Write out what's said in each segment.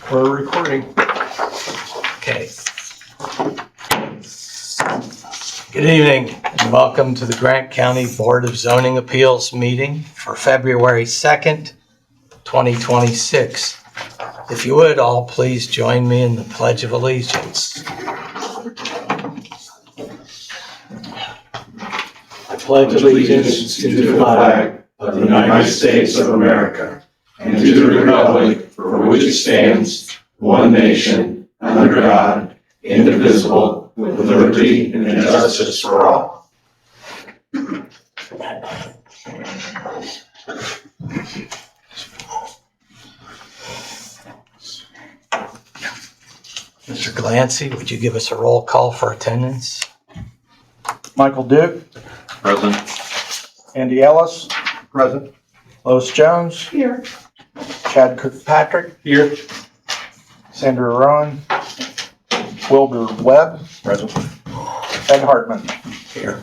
We're recording. Okay. Good evening and welcome to the Grant County Board of Zoning Appeals meeting for February 2nd, 2026. If you would all please join me in the Pledge of Allegiance. I pledge allegiance to the flag of the United States of America and to the republic for which it stands, one nation, under God, indivisible, with liberty and justice for all. Mr. Glancy, would you give us a roll call for attendance? Michael Duke, Present. Andy Ellis, present. Lois Jones, Here. Chad Kirkpatrick, Here. Sandra Rowan, Wilbur Webb, present. Ed Hartman. Here.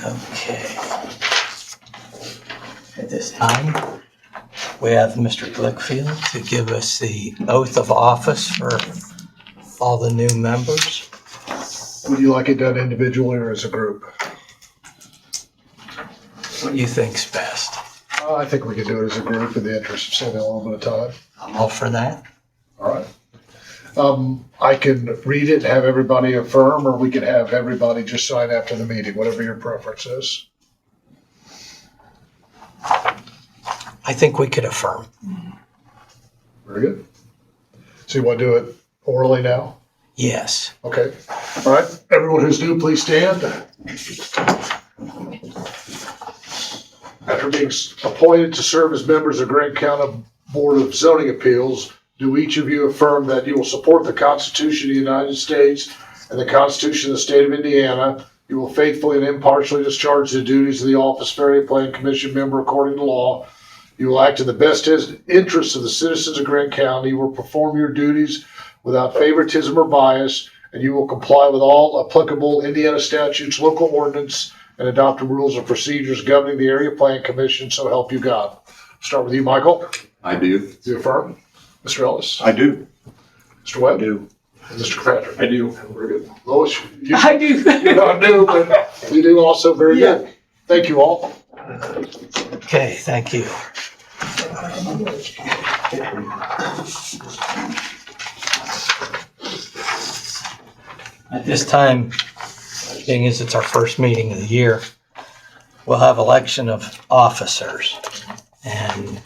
Okay. At this time, we have Mr. Glickfield to give us the oath of office for all the new members. Would you like it done individually or as a group? What do you think's best? I think we could do it as a group in the interest of saving a little bit of time. I'm all for that. All right. I can read it and have everybody affirm, or we can have everybody just sign after the meeting, whatever your preference is. I think we could affirm. Very good. So you want to do it orally now? Yes. Okay. All right. Everyone who's new, please stand. After being appointed to serve as members of Grant County Board of Zoning Appeals, do each of you affirm that you will support the Constitution of the United States and the Constitution of the State of Indiana? You will faithfully and impartially discharge the duties of the office of Area Plan Commission member according to law. You will act in the best interests of the citizens of Grant County. You will perform your duties without favoritism or bias, and you will comply with all applicable Indiana statutes, local ordinance, and adopt the rules and procedures governing the Area Plan Commission, so help you God. Start with you, Michael. I do. Do you affirm? Mr. Ellis? I do. Mr. Webb? I do. And Mr. Kirkpatrick? I do. Very good. Lois, I do. you're not new, but you do also very good. Thank you all. Okay, thank you. At this time, being as it's our first meeting of the year, we'll have election of officers. And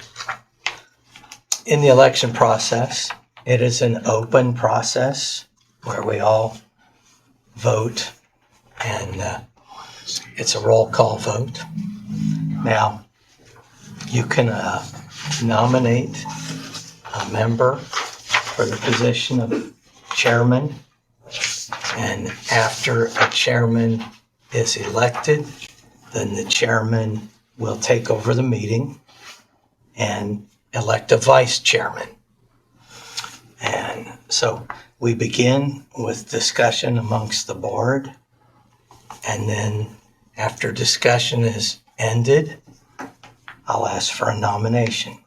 in the election process, it is an open process where we all vote, and it's a roll call vote. Now, you can nominate a member for the position of chairman, and after a chairman is elected, then the chairman will take over the meeting and elect a vice chairman. And so we begin with discussion amongst the board, and then after discussion is ended, I'll ask for a nomination.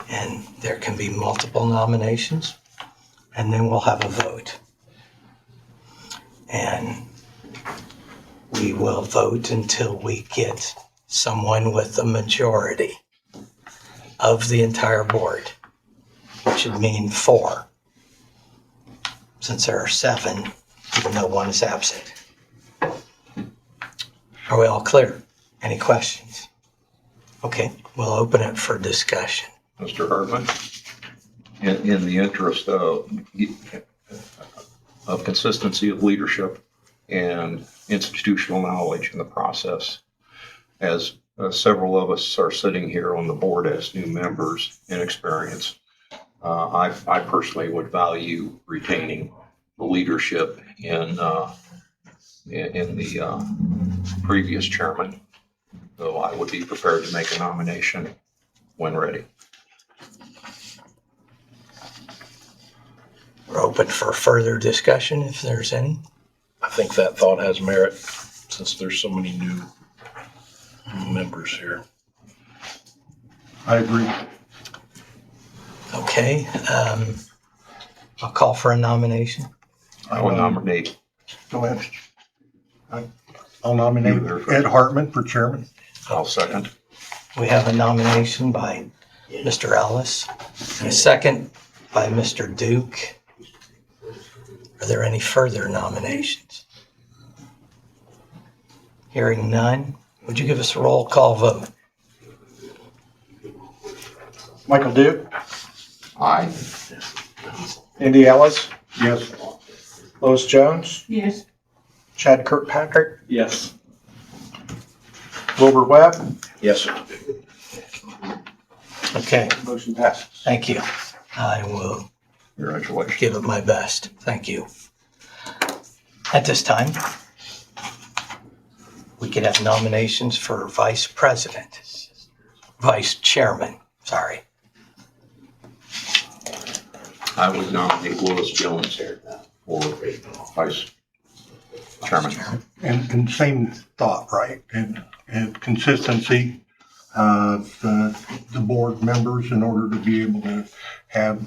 And there can be multiple nominations, and then we'll have a vote. And we will vote until we get someone with a majority of the entire board, which would mean 4, since there are 7, even though 1 is absent. Are we all clear? Any questions? Okay, we'll open it for discussion. Mr. Hartman, in the interest of consistency of leadership and institutional knowledge in the process, as several of us are sitting here on the board as new members in experience, I personally would value retaining the leadership in the previous chairman. So I would be prepared to make a nomination when ready. We're open for further discussion if there's any. I think that thought has merit since there's so many new members here. I agree. Okay, I'll call for a nomination. I will nominate. Go ahead. I'll nominate Ed Hartman for chairman. I'll second. We have a nomination by Mr. Ellis and a second by Mr. Duke. Are there any further nominations? Hearing none, would you give us a roll call vote? Michael Duke, Aye. Andy Ellis, Yes. Lois Jones, Yes. Chad Kirkpatrick, Yes. Wilbur Webb. Yes. Okay, Motion passes. thank you. I will Congratulations. give it my best. Thank you. At this time, we could have nominations for vice president, vice chairman, sorry. I would nominate Lois Jones for vice chairman. And same thought, right? And consistency of the board members in order to be able to have,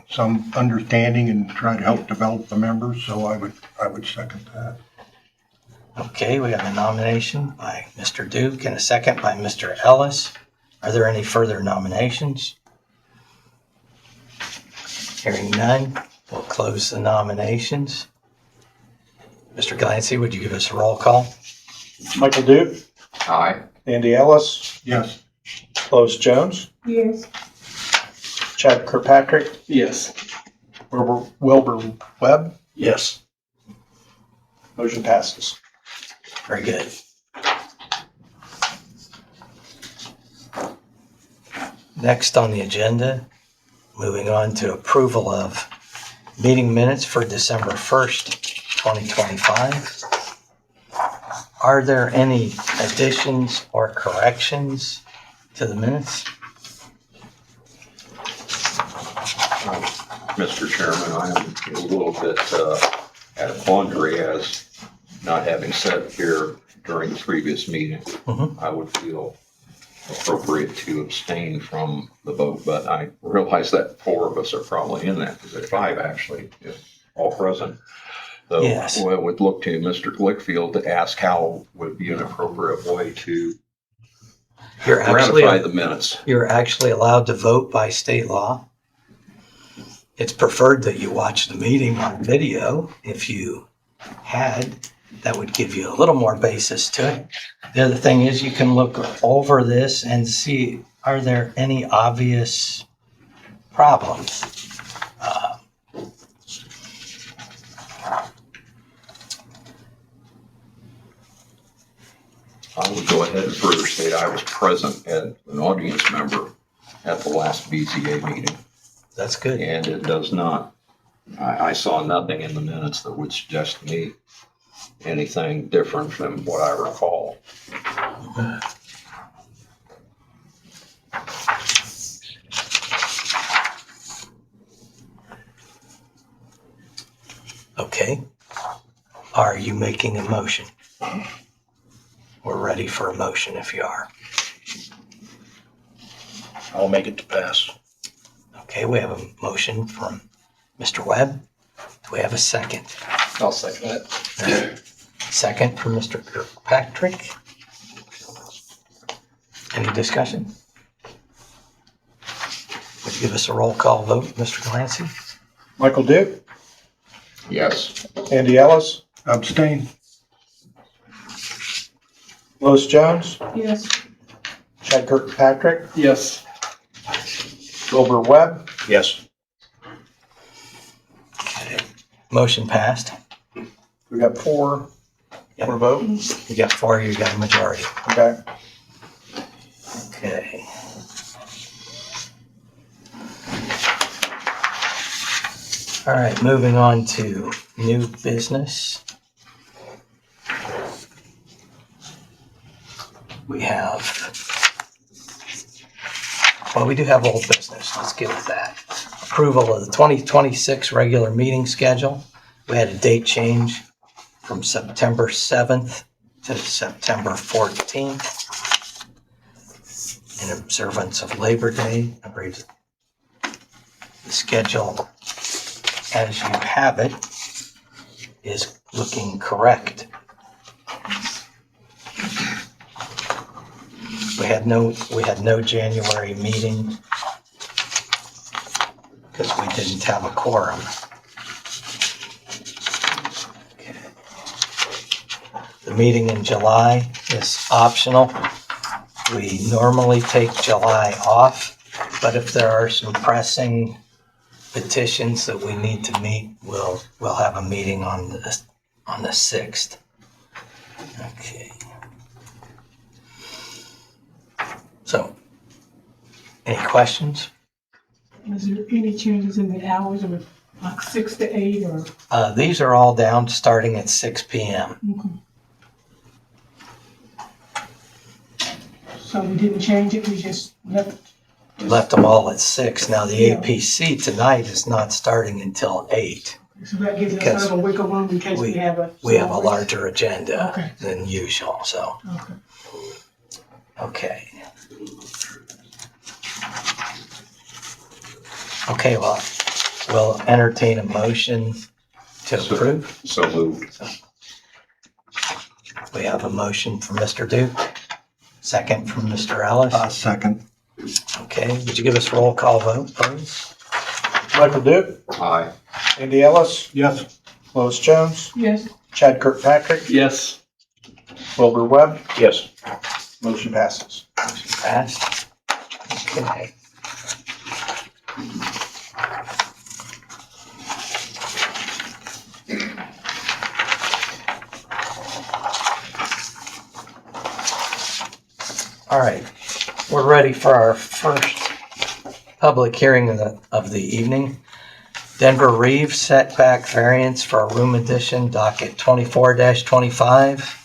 some understanding and try to help develop the members. So I would second that. Okay, we have a nomination by Mr. Duke and a second by Mr. Ellis. Are there any further nominations? Hearing none, we'll close the nominations. Mr. Glancy, would you give us a roll call? Michael Duke, Aye. Andy Ellis, Yes. Lois Jones, Yes. Chad Kirkpatrick, Yes. Wilbur Webb. Yes. Motion passes. Very good. Next on the agenda, moving on to approval of meeting minutes for December 1st, 2025. Are there any additions or corrections to the minutes? Mr. Chairman, I am a little bit at a quandary as not having sat here during the previous meeting. Mhm. I would feel appropriate to abstain from the vote, but I realize that 4 of us are probably in that, because there's 5 actually, if all present. So Yes. I would look to Mr. Glickfield to ask how would be an appropriate way to ratify the minutes. You're actually allowed to vote by state law. It's preferred that you watch the meeting on video. If you had, that would give you a little more basis to it. The other thing is you can look over this and see, are there any obvious problems? I would go ahead and further state I was present as an audience member at the last BZA meeting. That's good. And it does not, I saw nothing in the minutes that would suggest to me anything different from what I recall. Okay. Are you making a motion? We're ready for a motion if you are. I'll make it to pass. Okay, we have a motion from Mr. Webb. Do we have a second? I'll second that. Second from Mr. Kirkpatrick. Any discussion? Would you give us a roll call vote, Mr. Glancy? Michael Duke, Yes. Andy Ellis, Abstain. Lois Jones, Yes. Chad Kirkpatrick, Yes. Wilbur Webb. Yes. Okay. Motion passed. We got 4 Yep. for vote. You got 4, you got a majority. Okay. Okay. All right, moving on to new business. We do have old business. Let's get with that. Approval of the 2026 regular meeting schedule. We had a date change from September 7th to September 14th. in observance of Labor Day. I believe the schedule as you have it is looking correct. We had no January meeting because we didn't have a quorum. Okay. The meeting in July is optional. We normally take July off, but if there are some pressing petitions that we need to meet, we'll have a meeting on the 6th. Okay. So, any questions? Is there any changes in the hours of like 6 to 8 or? These are all down starting at 6 p.m. Okay. So we didn't change it, we just Left them all at 6. Now the Yeah. APC tonight is not starting until 8. so that gives us Because sort of a wiggle room in case we have a. We have a larger agenda Okay. than usual, so, Okay. okay. Okay, well, we'll entertain a motion to approve. So moved. We have a motion from Mr. Duke, second from Mr. Ellis. Second. Okay, would you give us a roll call vote, please? Michael Duke, Aye. Andy Ellis, Yes. Lois Jones, Yes, Chad Kirkpatrick, Yes. Wilbur Webb, Yes. motion passes. Motion passed. Okay. All right, we're ready for our first public hearing of the evening. Denver Reeves setback variance for a room addition, docket 24-25,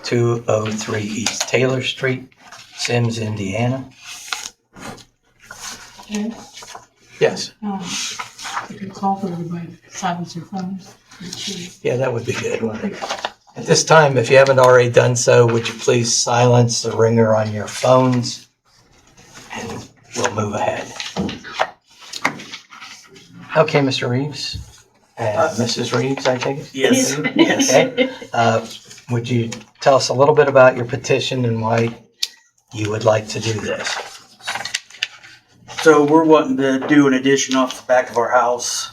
203 East Taylor Street, Sims, Indiana. and, Yes. you could call for everybody to silence their phones. Yeah, that would be good. At this time, if you haven't already done so, would you please silence the ringer on your phones? And we'll move ahead. Okay, Mr. Reeves. Mrs. Reeves, I think? Yes. Okay. Would you tell us a little bit about your petition and why you would like to do this? So we're wanting to do an addition off the back of our house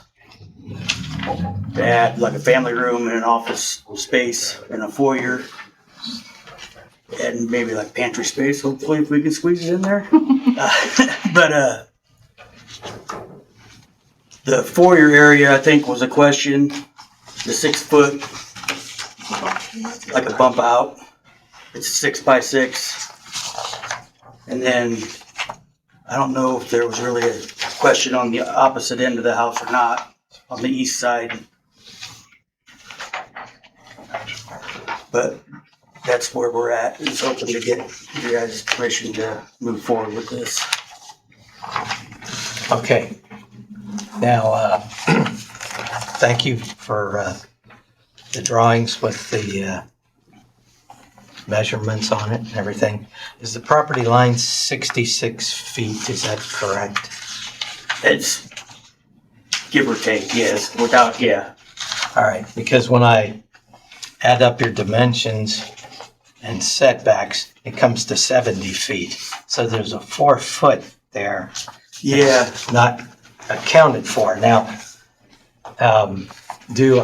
to add like a family room and an office space and a foyer and maybe like pantry space, hopefully, if we can squeeze it in there. But the foyer area, I think, was a question. The 6 foot, like a bump out. It's 6 by 6. And then I don't know if there was really a question on the opposite end of the house or not, on the east side. But that's where we're at, is hoping to get you guys' permission to move forward with this. Okay. Now, thank you for the drawings with the measurements on it and everything. Is the property line 66 feet? Is that correct? It's give or take, yes, without, yeah. All right, because when I add up your dimensions and setbacks, it comes to 70 feet. So there's a 4 foot there. Yeah, Not accounted for. Now, do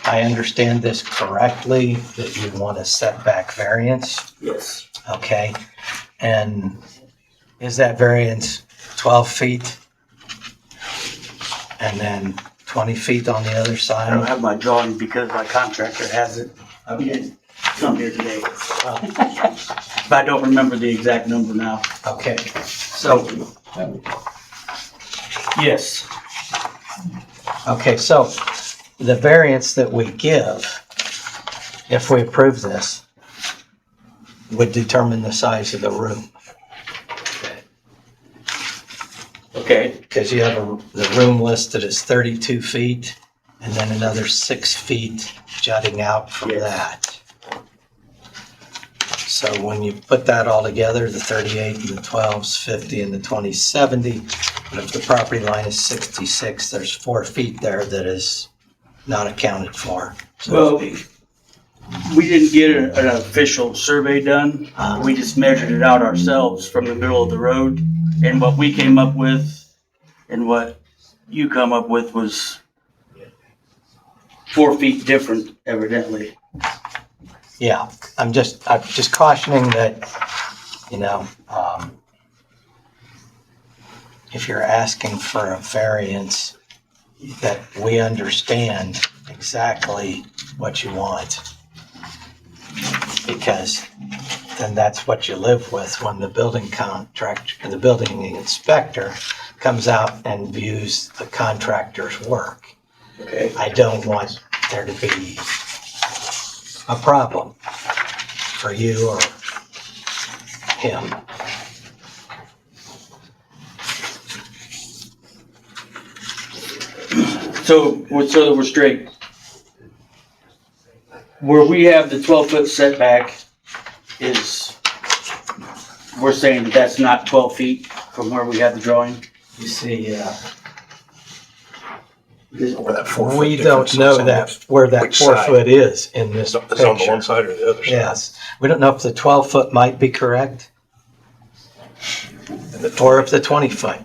I understand this correctly, that you want a setback variance? yes, Okay, and is that variance 12 feet? And then 20 feet on the other I don't side? have my drawing because my contractor has it. I mean, come here today. But I don't remember the exact number now. Okay, so, Yes, okay, so the variance that we give, if we approve this, would determine the size of the room. okay, Because you have the room listed as 32 feet and then another 6 feet jutting out from Yes. that. So when you put that all together, the 38 and the 12s, 50 and the 20s, 70, but if the property line is 66, there's 4 feet there that is not accounted for. So Well, we didn't get an official survey done. We just measured it out ourselves from the middle of the road. And what we came up with and what you come up with was 4 feet different, evidently. yeah, I'm just cautioning that, if you're asking for a variance, that we understand exactly what you want. Because then that's what you live with when the building contractor, the building inspector comes out and views the contractor's work. Okay. I don't want there to be a problem for you or him. So that we're straight. Where we have the 12-foot setback is, we're saying that that's not 12 feet from where we had the drawing? You see, Where that 4 foot we difference don't know is on that, the- where that which 4 side? foot is in this Is it on the one picture. side or the other side? Yes, we don't know if the 12 foot might be correct, And the or if the 20 foot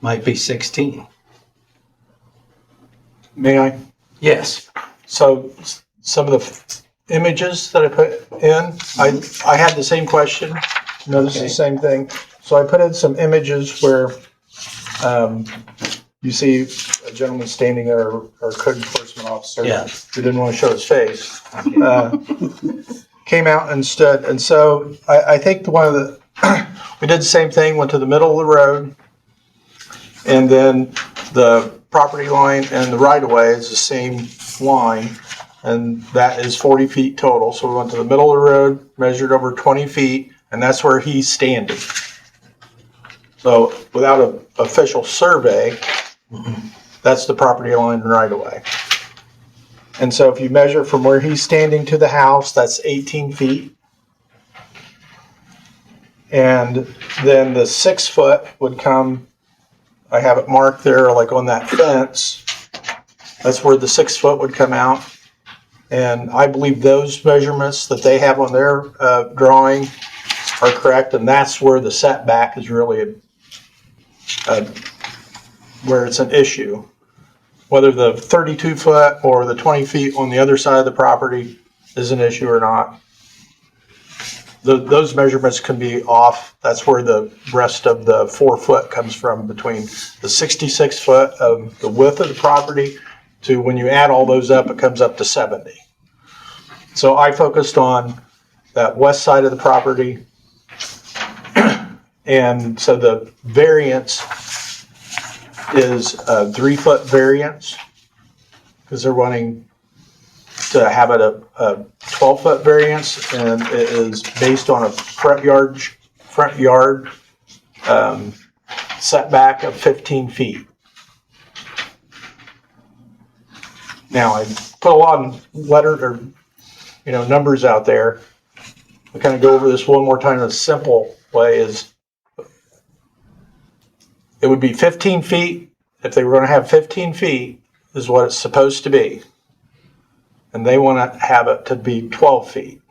might be 16. May I? Yes. So some of the images that I put in, I had the same question, noticed Okay. the same thing. So I put in some images where you see a gentleman standing there, or code enforcement officer. Yeah. Who didn't want to show his face. Came out and stood. And so I think one of the, we did the same thing, went to the middle of the road. And then the property line and the right of way is the same line. And that is 40 feet total. So we went to the middle of the road, measured over 20 feet, and that's where he's standing. So without an official survey, that's the property line and right of way. And so if you measure from where he's standing to the house, that's 18 feet. And then the 6 foot would come, I have it marked there like on that fence. That's where the 6 foot would come out. And I believe those measurements that they have on their drawing are correct. And that's where the setback is really where it's an issue. Whether the 32 foot or the 20 feet on the other side of the property is an issue or not. Those measurements can be off. That's where the rest of the 4 foot comes from, between the 66 foot of the width of the property to, when you add all those up, it comes up to 70. So I focused on that west side of the property. And so the variance is a 3 foot variance, because they're wanting to have it a 12 foot variance, and it is based on a front yard setback of 15 feet. Now, I put a lot of numbers out there. I kind of go over this one more time in a simple way. Is it would be 15 feet. If they were going to have 15 feet is what it's supposed to be. And they want to have it to be 12 feet.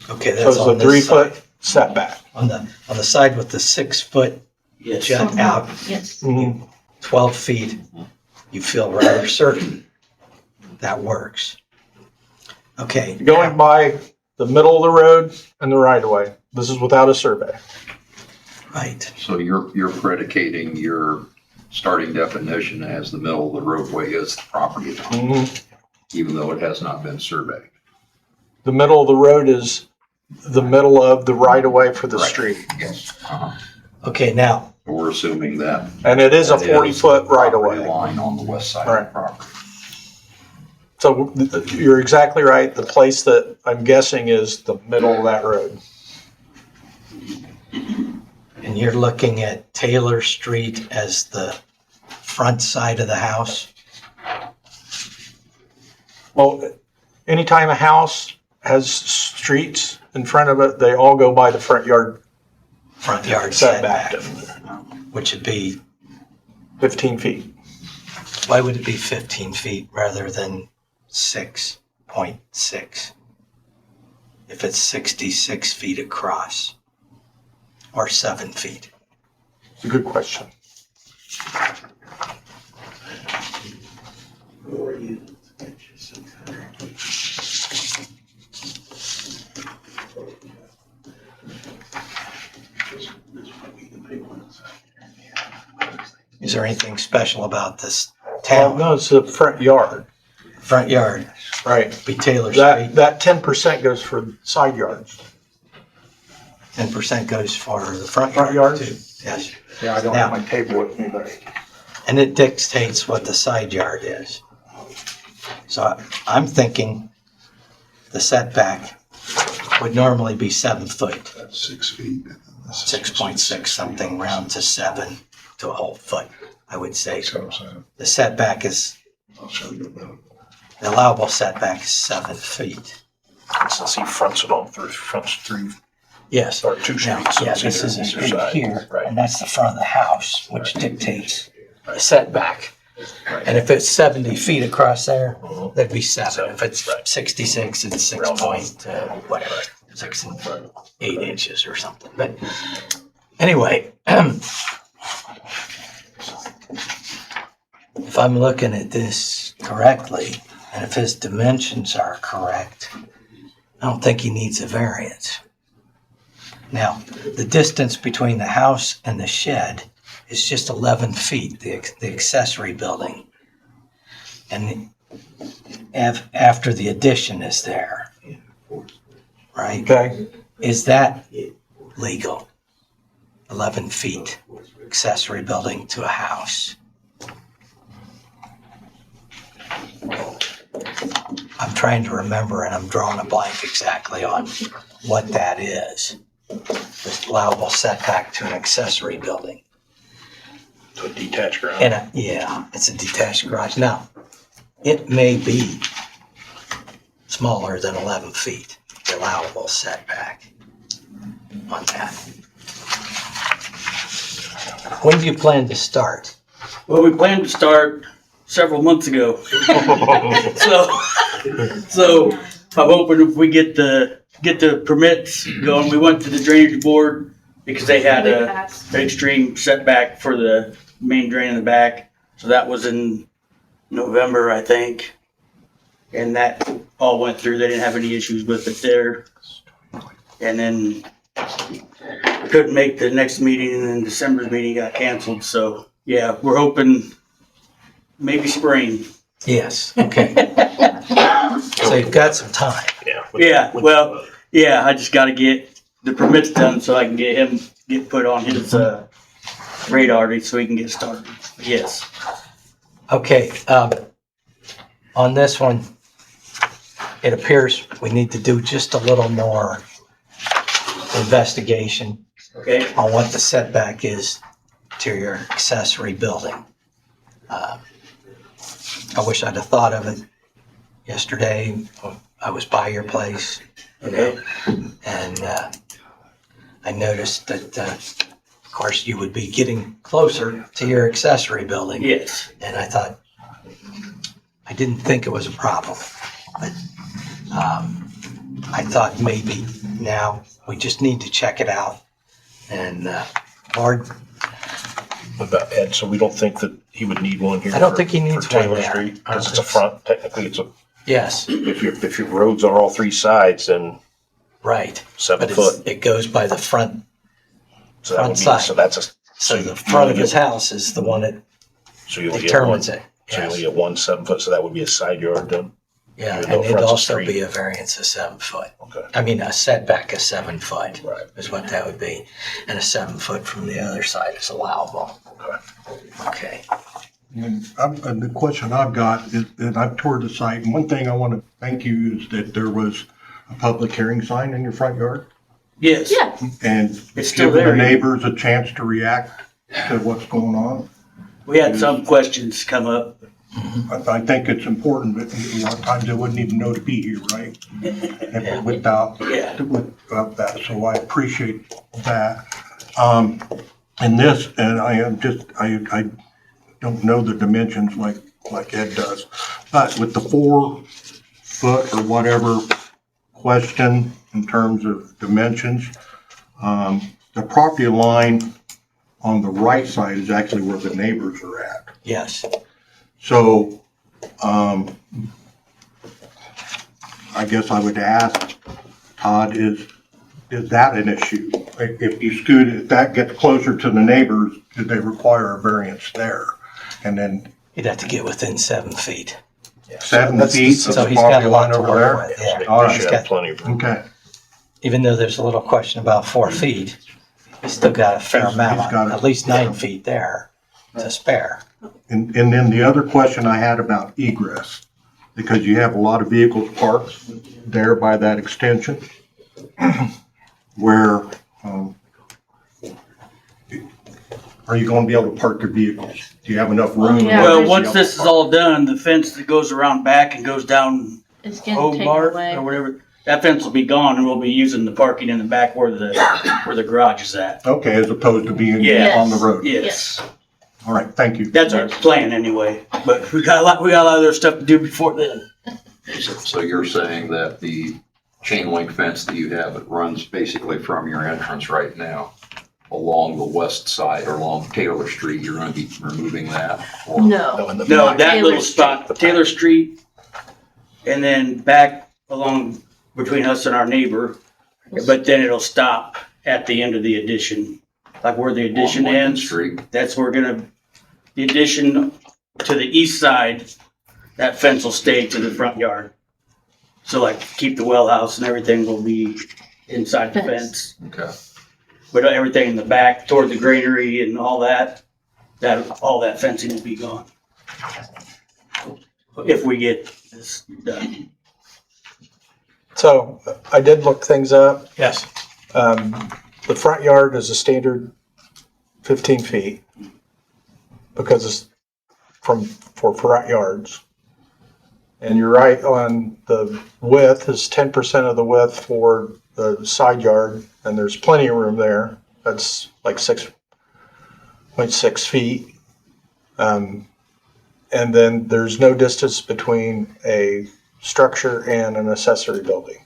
Okay, So that's it's on a this 3 side. foot setback. On the side with the 6 foot Yes. jut out, Yes. 12 feet, you feel rather certain that works. Okay. Going by the middle of the road and the right of way. This is without a survey. Right. So you're predicating your starting definition as the middle of the roadway is the property line, even though it has not been surveyed. The middle of the road is the middle of the right of way for the Right. street. Yes. Okay, now, We're assuming that. And it is a that 40 is foot the right of property way. line on the west side Right. of the property. So you're exactly right. The place that I'm guessing is the middle of that road. and you're looking at Taylor Street as the front side of the house? Well, anytime a house has streets, in front of it, they all go by the front yard Front yard setback, setback, which would be, 15 feet. why would it be 15 feet rather than 6.6? If it's 66 feet across, or 7 feet? It's a good question. Is there anything special about this Well, town? no, it's the front yard, Front yard, right? be Taylor That, Street, that 10% goes for side yards. 10% goes for the front Front yard yards? too. Yes, Yeah, I don't have my table with me, but. and it dictates what the side yard is. So I'm thinking the setback would normally be 7 foot, 6 feet. 6.6 something, round to 7 to a whole foot, I would say. That's what I'm saying. The setback is, I'll show you about it. the allowable setback is 7 feet. Since he fronts it on through, fronts 3 Yes. or 2 Now, streets. so yeah, it's this either is a either street side. here, Right. and that's the front of the house, which dictates the setback. And if it's 70 feet across there, that'd be 7. If it's 66, it's 6 point, whatever, 6 and 8 inches or something. But anyway, if I'm looking at this correctly, and if his dimensions are correct, I don't think he needs a variance. Now, the distance between the house and the shed is just 11 feet, the accessory building. And after the addition is there, right? Okay. Is that legal? 11 feet, accessory building to a house. I'm trying to remember, and I'm drawing a blank exactly on what that is. The allowable setback to an accessory building. To a detached garage. And yeah, it's a detached garage. Now, it may be smaller than 11 feet, the allowable setback on that. When do you plan to start? Well, we planned to start several months ago. So I'm hoping if we get the permits going, we went to the drainage board because they had an extreme setback for the main drain in the back. So that was in November, I think. And that all went through. They didn't have any issues with it there. And then couldn't make the next meeting, and then December's meeting got canceled. So yeah, we're hoping maybe spring. Yes, okay. So you've got some time. Yeah. Yeah, well, yeah, I just gotta get the permits done so I can get put on his radar so he can get started. Yes. Okay, on this one, it appears we need to do just a little more investigation Okay. on what the setback is to your accessory building. I wish I'd have thought of it yesterday. I was by your place, you know, and I noticed that, of course, you would be getting closer to your accessory building. Yes. And I thought, I didn't think it was a problem, but I thought maybe now we just need to check it out. And Lord, What about Ed? So we don't think that he would need one here? I don't for- think he needs for Taylor one there. Street? I don't Because it's a think so. front, technically it's a, yes, if your roads are all 3 sides, then right. 7 But foot. it goes by the front. So that would be, front so side. that's a. So you the front of only his get- house is the one that So you only get determines one. it. So you Yes. only get 1 7 foot, so that would be a side yard then? Yeah, Even though and it'd front's a also street. be a variance of 7 foot. Okay. I mean, a setback of 7 foot Right. is what that would be. And a 7 foot from the other side is allowable. Okay. Okay. And the question I've got is, and I've toured the site, and one thing I want to thank you is that there was a public hearing sign in your front yard, Yes. Yeah, and It's still giving the there. neighbors a chance to react to what's going on. We had some questions come up. I think it's important, but a lot of times they wouldn't even know to be here, right? Without that, so I appreciate that. And this, and I don't know the dimensions like Ed does, but with the 4 foot or whatever question in terms of dimensions, the property line on the right side is actually where the neighbors are at. Yes. So, I guess I would ask, Todd, is that an issue? If that gets closer to the neighbors, do they require a variance there? And then He'd have to get within 7 feet. 7 that's- feet of So the he's got property a lot line to over work there? with. Yeah. All They right. should have plenty of room. Okay. Even though there's a little question about 4 feet, he's still got a fair He's amount, got it. at least 9 feet there to spare. And then the other question I had about egress, because you have a lot of vehicles parked there by that extension, where, are you gonna be able to park your vehicles? Do you have enough room? Yeah. Well, once this is all done, the fence that goes around back and goes down It's getting taken Hobart away. or whatever, that fence will be gone and we'll be using the parking in the back where the garage is at. Okay, as opposed to being Yes. on the road? Yes, All right, thank you. that's our plan anyway, but we got a lot of other stuff to do before then. So you're saying that the chain link fence that you have, it runs basically from your entrance right now along the west side or along Taylor Street, you're gonna be removing that? Or- No. In the No, back. that Taylor little spot, Taylor Street, and then back along between us and our neighbor, but then it'll stop at the end of the addition, like where the addition on Lincoln ends. Street? That's where the addition to the east side, that fence will stay to the front yard. So like keep the well house and everything will be inside the Fence. fence. Okay. But everything in the back toward the granary and all that all that fencing will be gone. If we get this done. So I did look things up. Yes. The front yard is a standard 15 feet because it's for front yards. And you're right on the width is 10% of the width for the side yard, and there's plenty of room there. That's like 6.6 feet. And then there's no distance between a structure and an accessory building.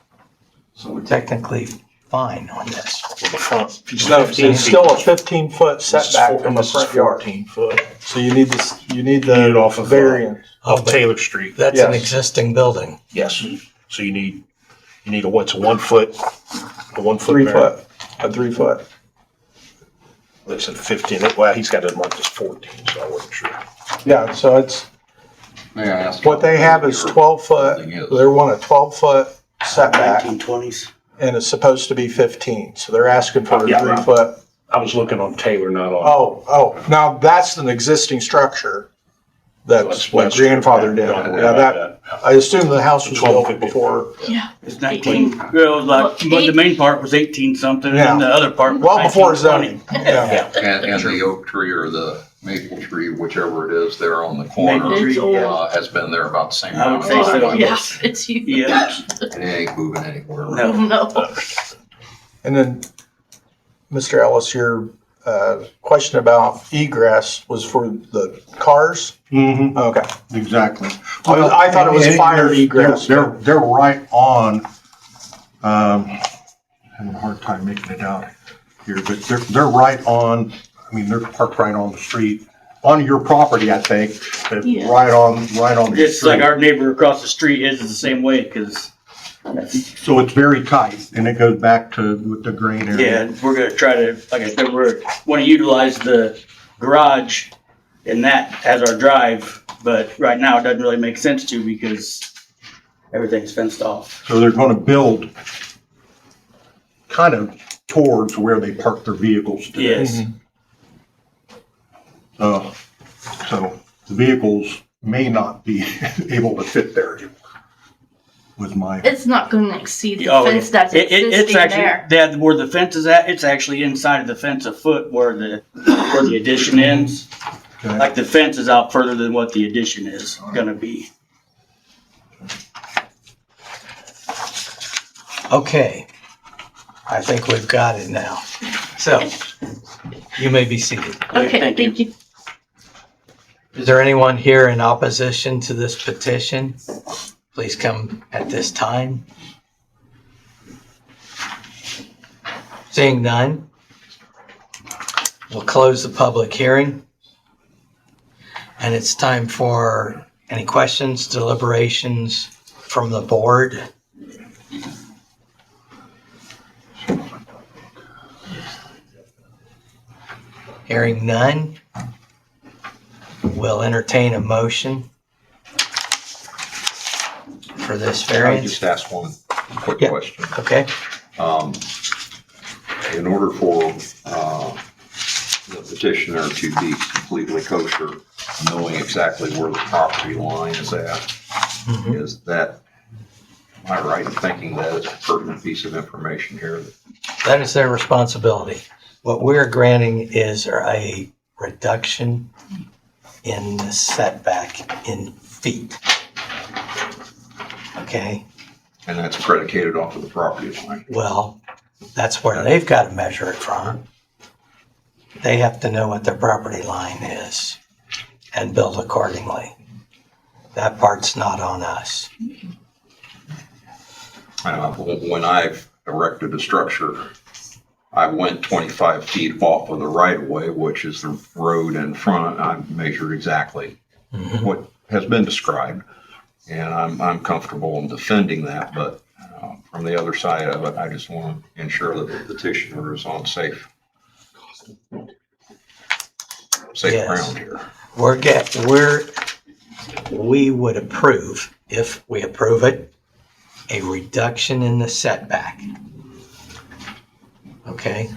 So we're technically fine on this. Well, the front. No, it's still a 15-foot setback from the This is front yard. 14 foot. So you need this, you need Need it the off of, variance. Off Taylor Street. That's an Yes. existing building. Yes. So you need a what's a 1 foot, a 1 foot. 3 variance. foot, a 3 foot. They said 15. Well, he's got it marked as 14, so I wasn't sure. Yeah, so it's, May I ask? what they have is 12 foot, Building is. they want a 12-foot setback, 1920s. and it's supposed to be 15, so they're asking for a Yeah, 3 right. foot. I was looking on Taylor, not on. Oh, now that's an existing structure. That's what grandfather did. Don't worry Yeah, about that, I assume the house was 12 built could be before. Yeah. It's 19, well, like, but the main part was 18 something and then the other part was Well before 1920. zoning. Yeah. And the oak tree or the maple tree, whichever it is, there on the corner, Maple tree, yeah. has been there about the same I would amount say of so, time. Yeah, it's huge. Yeah, And it ain't moving anywhere. no. No. And then, Mr. Ellis, your question about egress was for the cars? Mm-hmm, Okay. exactly. I thought it was And fire they're- egress. They're right on, having a hard time making it out here, but they're right on, I mean, they're parked right on the street, on your property, I think, but Yeah. right on the Just like street. our neighbor across the street is the same way, cause So it's very tight, and it goes back to with the green area. yeah, we're gonna try to, like I said, wanna utilize the garage and that as our drive, but right now it doesn't really make sense to because everything's fenced off. So they're gonna build kind of towards where they park their vehicles today. Yes, So the vehicles may not be able to fit there, was my, It's not going to exceed the Oh, fence that's it's existing actually, there. Dad, where the fence is at, it's actually inside of the fence a foot where the addition ends. Okay. Like the fence is out further than what the addition is gonna be. Okay. I think we've got it now. So, you may be seated. Okay, Thank you. thank you. Is there anyone here in opposition to this petition? Please come at this time. Seeing none, we'll close the public hearing. And it's time for any questions, deliberations from the board. Hearing none, we'll entertain a motion for this Can I variance. just ask one quick Yeah. question? Okay, In order for the petitioner to be completely kosher, knowing exactly where the property line is at, Mhm. is that, am I right in thinking that is a pertinent piece of information here? that is their responsibility. What we're granting is a reduction in the setback in feet. Okay, And that's predicated off of the property line. well, that's where they've got to measure it from. They have to know what their property line is and build accordingly. That part's not on us. When I've erected a structure, I went 25 feet off of the right of way, which is the road in front. I measured exactly Mhm. what has been described, and I'm comfortable in defending that. But from the other side of it, I just want to ensure that the petitioner is on safe Yes. ground here. We would approve, if we approve it, a reduction in the setback. Okay?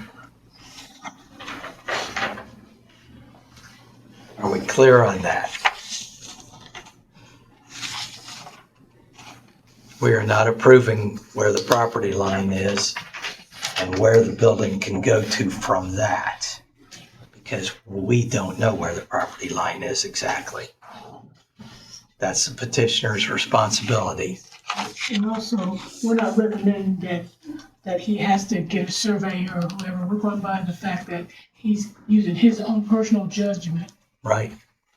Are we clear on that? We are not approving where the property line is and where the building can go to from that, because we don't know where the property line is exactly. That's the petitioner's responsibility. And also, we're not recommending that he has to get a surveyor or whoever. We're going by the fact that he's using his own personal judgment Right?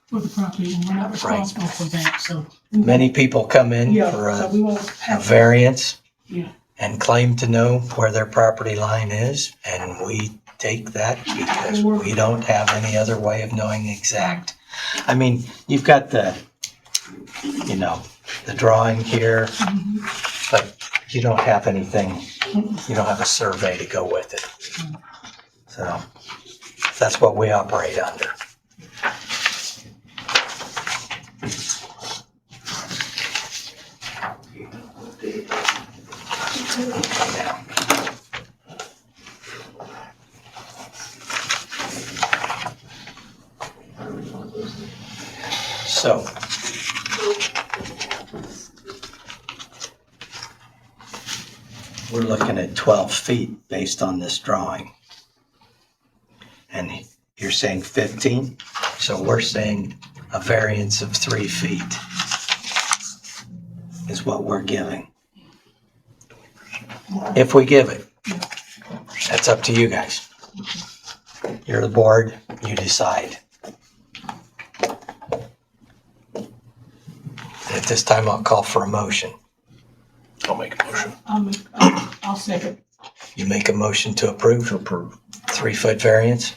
for the property, and we're not responsible for that, so. Many people come in Yeah, for so a we won't a have. variance Yeah. and claim to know where their property line is, and we take that because we don't have any other way of knowing exact. I mean, you've got the drawing here, but you don't have anything, you don't have a survey to go with it. So that's what we operate under. So, we're looking at 12 feet based on this drawing. And you're saying 15? So we're saying a variance of 3 feet is what we're giving. If we give it, that's up to you guys. You're the board, you decide. At this time, I'll call for a motion. I'll make a motion. I'll second. You make a motion to approve? To approve. 3-foot variance?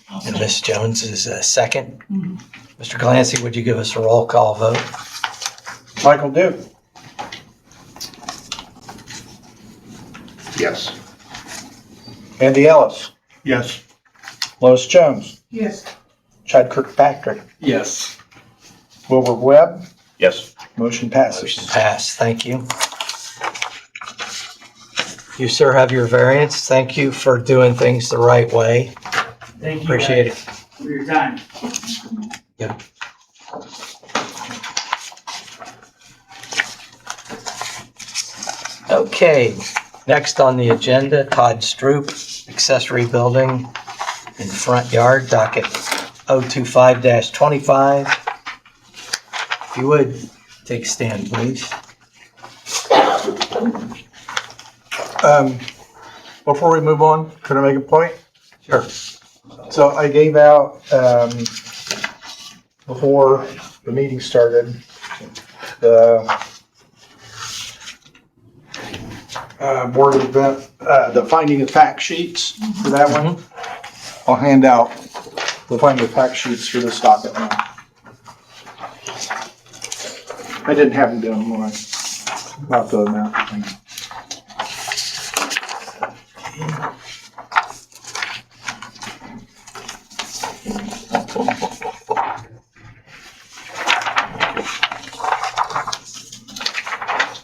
I'll And second. Ms. Jones is a second. Mhm. Mr. Glancy, would you give us a roll call vote? Michael Duke, Yes. Andy Ellis, Yes. Lois Jones, Yes. Chad Kirkpatrick, Yes. Wilbur Webb, Yes. motion passes. Motion passed, thank you. You, sir, have your variance. Thank you for doing things the right way. Thank you. Appreciate it. For your time. Yep. Okay, next on the agenda, Todd Stroop, accessory building in front yard, docket 025-25. If you would, take a stand, please. Before we move on, can I make a point? Sure. So I gave out, before the meeting started, the board event, the finding of fact sheets for that one. I'll hand out the finding of fact sheets for this docket now. I didn't have them done when I about the amount.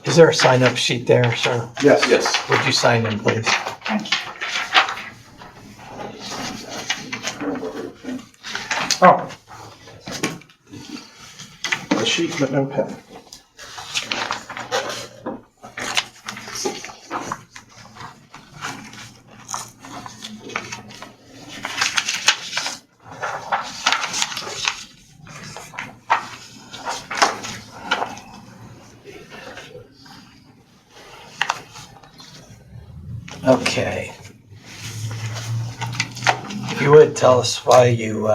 Is there a sign-up sheet there, sir? Yes. Yes. Would you sign in, please? Oh. A sheet but no pen. Okay. If you would, tell us why you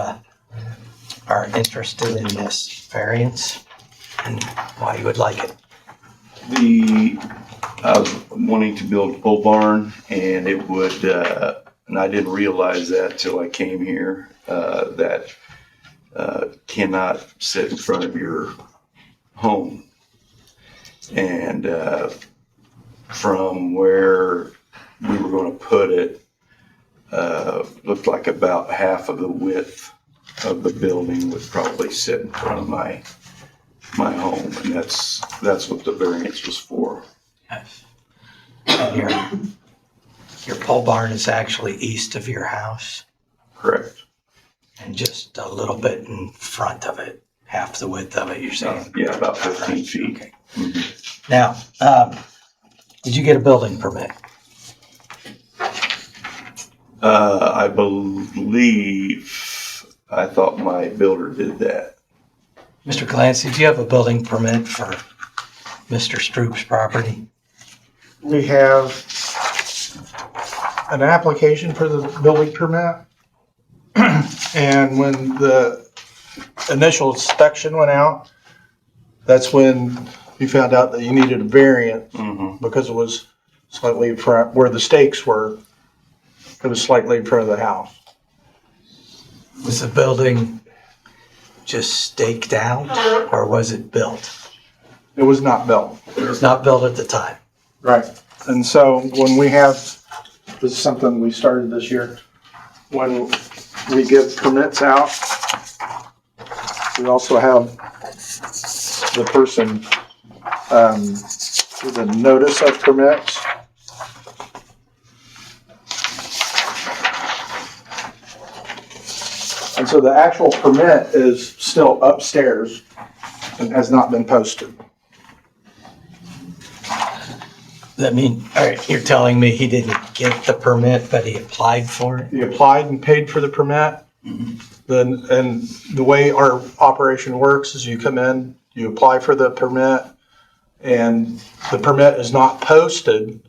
are interested in this variance and why you would like it. I was wanting to build a pole barn, and it would, and I didn't realize that till I came here, that cannot sit in front of your home. And from where we were going to put it, looked like about half of the width of the building would probably sit in front of my home, and that's what the variance was for. And your pole barn is actually east of your house Correct. and just a little bit in front of it, half the width of it, you're saying? Yeah, about 15 feet. Okay. Mhm. Now, did you get a building permit? I believe, I thought my builder did that. Mr. Clancy, do you have a building permit for Mr. Stroop's property? We have an application for the building permit. And when the initial inspection went out, that's when you found out that you needed a variant because it was slightly in front, where the stakes were, it was slightly in front of the house. Was the building just staked out or was it built? It was not built. It was not built at the time. Right. And so when we have, this is something we started this year, when we give permits out, we also have the person, with a notice of permits. And so the actual permit is still upstairs and has not been posted. That mean, all right, you're telling me he didn't get the permit, but he applied for it? He applied and paid for the permit. Then, and the way our operation works is you come in, you apply for the permit, and the permit is not posted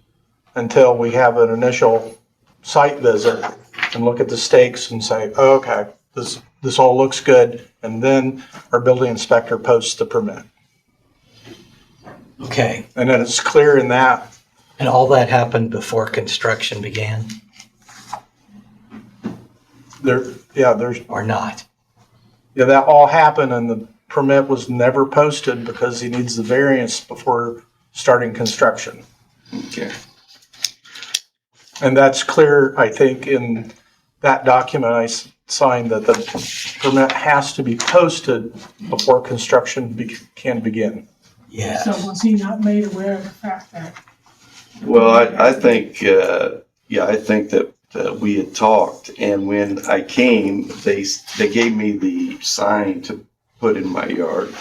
until we have an initial site visit and look at the stakes and say, oh, okay, this all looks good. And then our building inspector posts the permit. Okay, And then it's clear in that. and all that happened before construction began There's or not? Yeah, that all happened and the permit was never posted because he needs the variance before starting construction. Okay. And that's clear, I think, in that document I signed that the permit has to be posted before construction can begin. Yes. So was he not made aware of the fact that? Well, I think, I think that we had talked, and when I came, they gave me the sign to put in my yard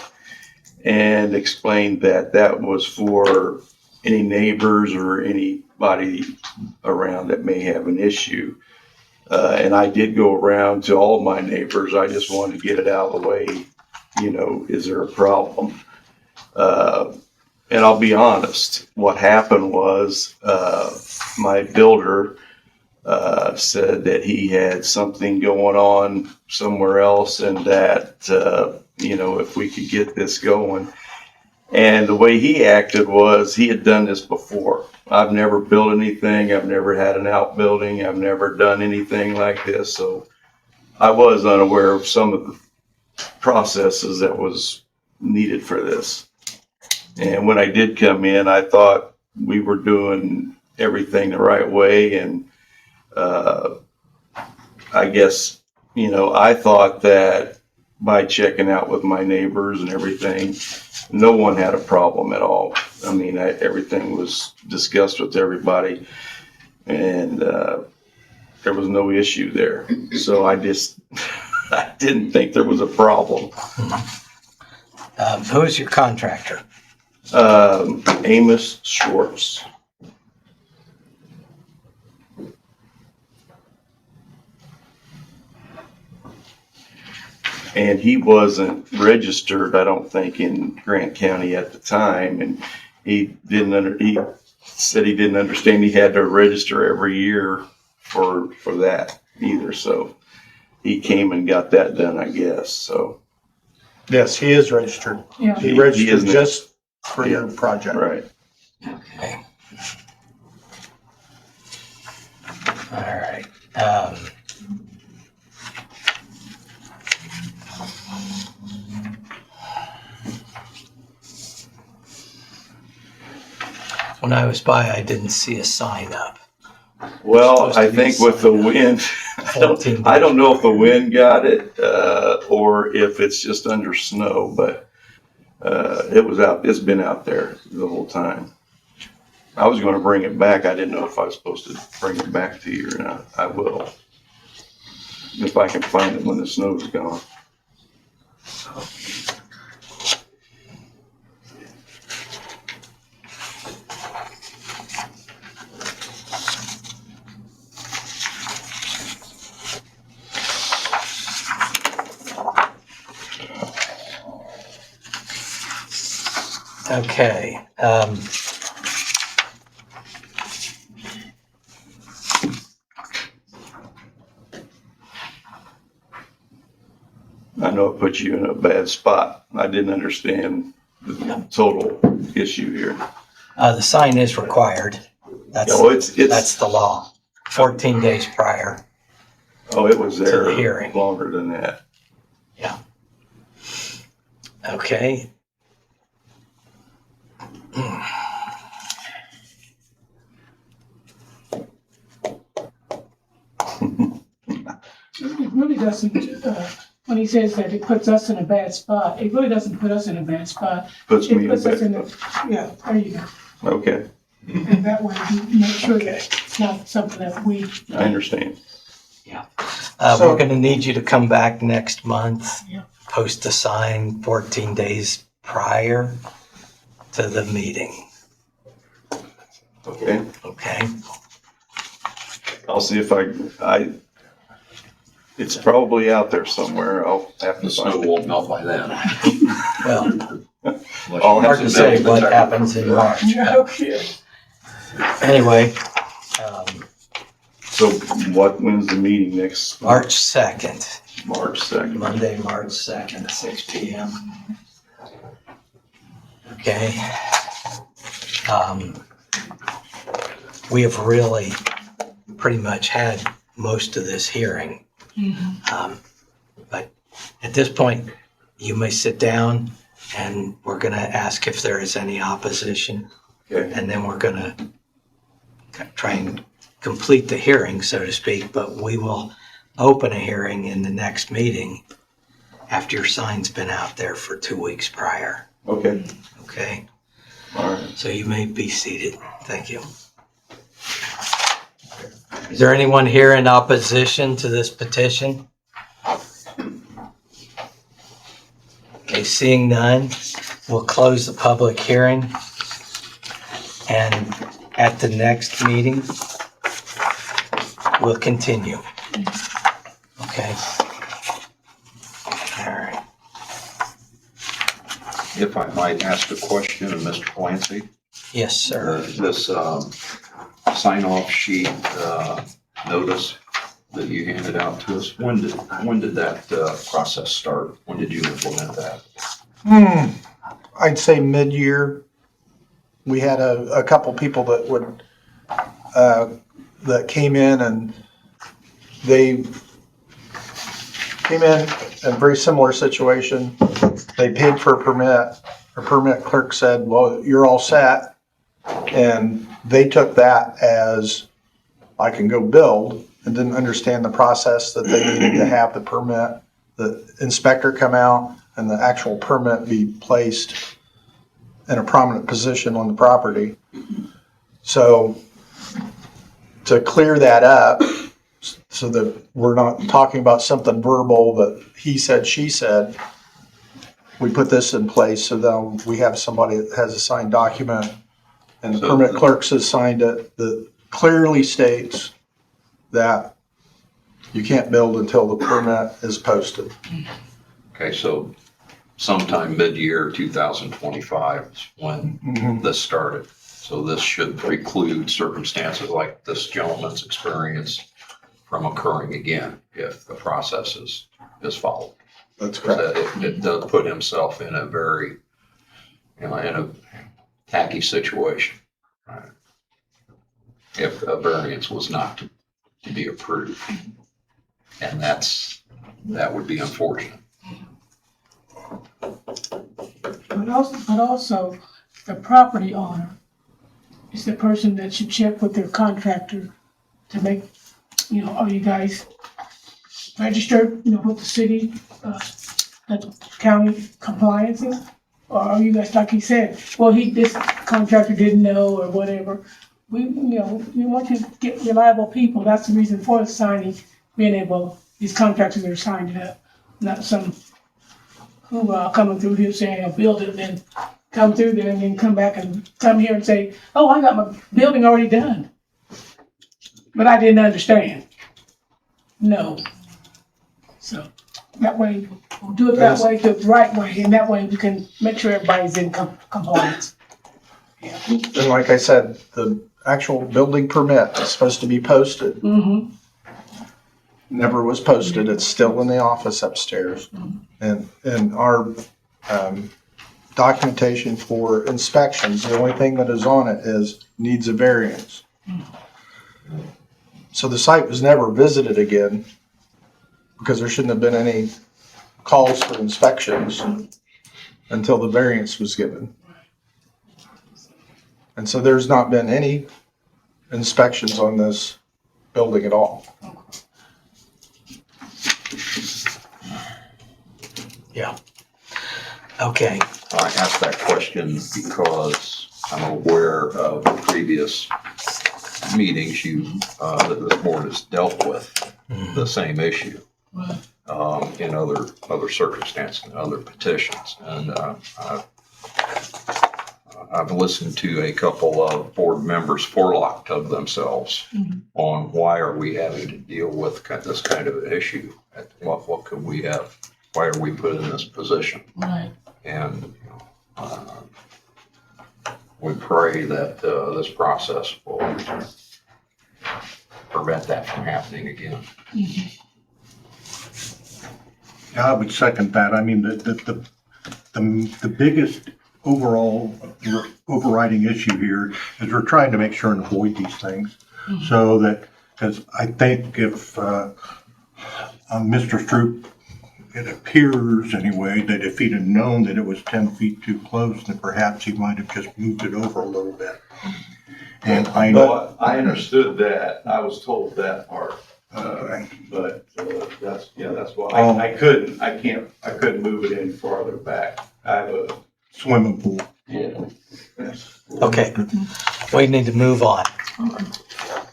and explained that that was for any neighbors or anybody around that may have an issue. And I did go around to all of my neighbors. I just wanted to get it out of the way. Is there a problem? And I'll be honest, what happened was, my builder, said that he had something going on somewhere else and that, if we could get this going. And the way he acted was he had done this before. I've never built anything. I've never had an outbuilding. I've never done anything like this. So I was unaware of some of the processes that was needed for this. And when I did come in, I thought we were doing everything the right way. And I guess, I thought that by checking out with my neighbors and everything, no one had a problem at all. I mean, everything was discussed with everybody, and there was no issue there. So I didn't think there was a problem. Who is your contractor? Amos Schwartz. And he wasn't registered, I don't think, in Grant County at the time. And he said he didn't understand he had to register every year for that either. So he came and got that done, I guess. So Yes, he is registered. Yeah. He He registered isn't- just for your project. right. Okay. All right. When I was by, I didn't see a sign up. Well, Supposed to I be think with the signed up. wind, 14 I don't know if the days wind got it, or if it's just under snow, but, it's been out there the whole time. I was gonna bring it back. I didn't know if I was supposed to bring it back to you or not. I will. If I can find it when the snow's gone. Okay. I know it put you in a bad spot. I didn't understand the total issue here. The sign is required. That's It's the law. 14 days prior. it was to there the hearing. longer than that. Okay. It really doesn't, when he says that it puts us in a bad spot, it really doesn't put us in a bad spot. Puts me It in a puts us in bad. a, yeah, there you go. Okay, And that way we make sure that it's not something that we, I understand. We're gonna need you to come back next month. Yeah. Post a sign 14 days prior to the meeting. Okay, Okay? I'll see if it's probably out there somewhere. I'll have to The snow find it. won't melt by then. Well, I'll have hard to say what happens in March. okay. Anyway, So when's the meeting next? March 2nd, March 2nd. Monday, March 2nd, 6 p.m. Okay? We have really pretty much had most of this hearing. But at this point, you may sit down and we're gonna ask if there is any opposition. Okay, And then we're gonna try and complete the hearing, so to speak, but we will open a hearing in the next meeting after your sign's been out there for 2 weeks prior, okay, okay? all right. So you may be seated. Thank you. Is there anyone here in opposition to this petition? Okay, seeing none, we'll close the public hearing. And at the next meeting, we'll continue. Okay. All right. If I might ask a question of Mr. Clancy, Yes, sir. this sign-off sheet notice that you handed out to us, when did that process start? When did you implement that? I'd say mid-year. We had a couple people that would, that came in and they came in a very similar situation. They paid for a permit. Our permit clerk said, well, you're all set. And they took that as I can go build and didn't understand the process that they needed to have the permit, the inspector come out and the actual permit be placed in a prominent position on the property. So to clear that up so that we're not talking about something verbal that he said, she said, we put this in place so then we have somebody that has a signed document and the permit clerks has signed it that clearly states that you can't build until the permit is posted. Okay, so sometime mid-year 2025 is when this started. So this should preclude circumstances like this gentleman's experience from occurring again if the process is followed. That's correct. It does put himself in a very, in a tacky situation, right? If a variance was not to be approved. And that would be unfortunate. But also, the property owner is the person that should check with their contractor to make, are you guys registered, with the city, the county compliances? Or are you guys, like he said, well, this contractor didn't know or whatever. We want to get reliable people. That's the reason for the signing, these contractors are signed up, not some who coming through here saying, I'll build it, and then come through there and then come back and come here and say, oh, I got my building already done. But I didn't understand. No. So that way, we'll do it that way, do it the right way, and that way we can make sure everybody's in compliance. Yeah. And like I said, the actual building permit is supposed to be posted. Mm-hmm. Never was posted. It's still in the office upstairs. And our documentation for inspections, the only thing that is on it is needs a variance. So the site was never visited again because there shouldn't have been any calls for inspections until the variance was given. And so there's not been any inspections on this building at all. Yeah. Okay. I asked that question because I'm aware of previous meetings that this board has dealt with the same issue in other circumstances and other petitions. And I've listened to a couple of board members forelocked of themselves on why are we having to deal with this kind of an issue? What could we have? Why are we put in this position? Right. And we pray that this process will prevent that from happening again. Yeah, I would second that. I mean, the biggest overall overriding issue here is we're trying to make sure and avoid these things. So that, because I think if Mr. Stroop, it appears anyway, that if he'd have known that it was 10 feet too close, then perhaps he might have just moved it over a little bit. And I know. I understood that. I was told that part. Okay. But that's why I couldn't move it any farther back. I have a Swimming pool. Yeah. Okay. We need to move on.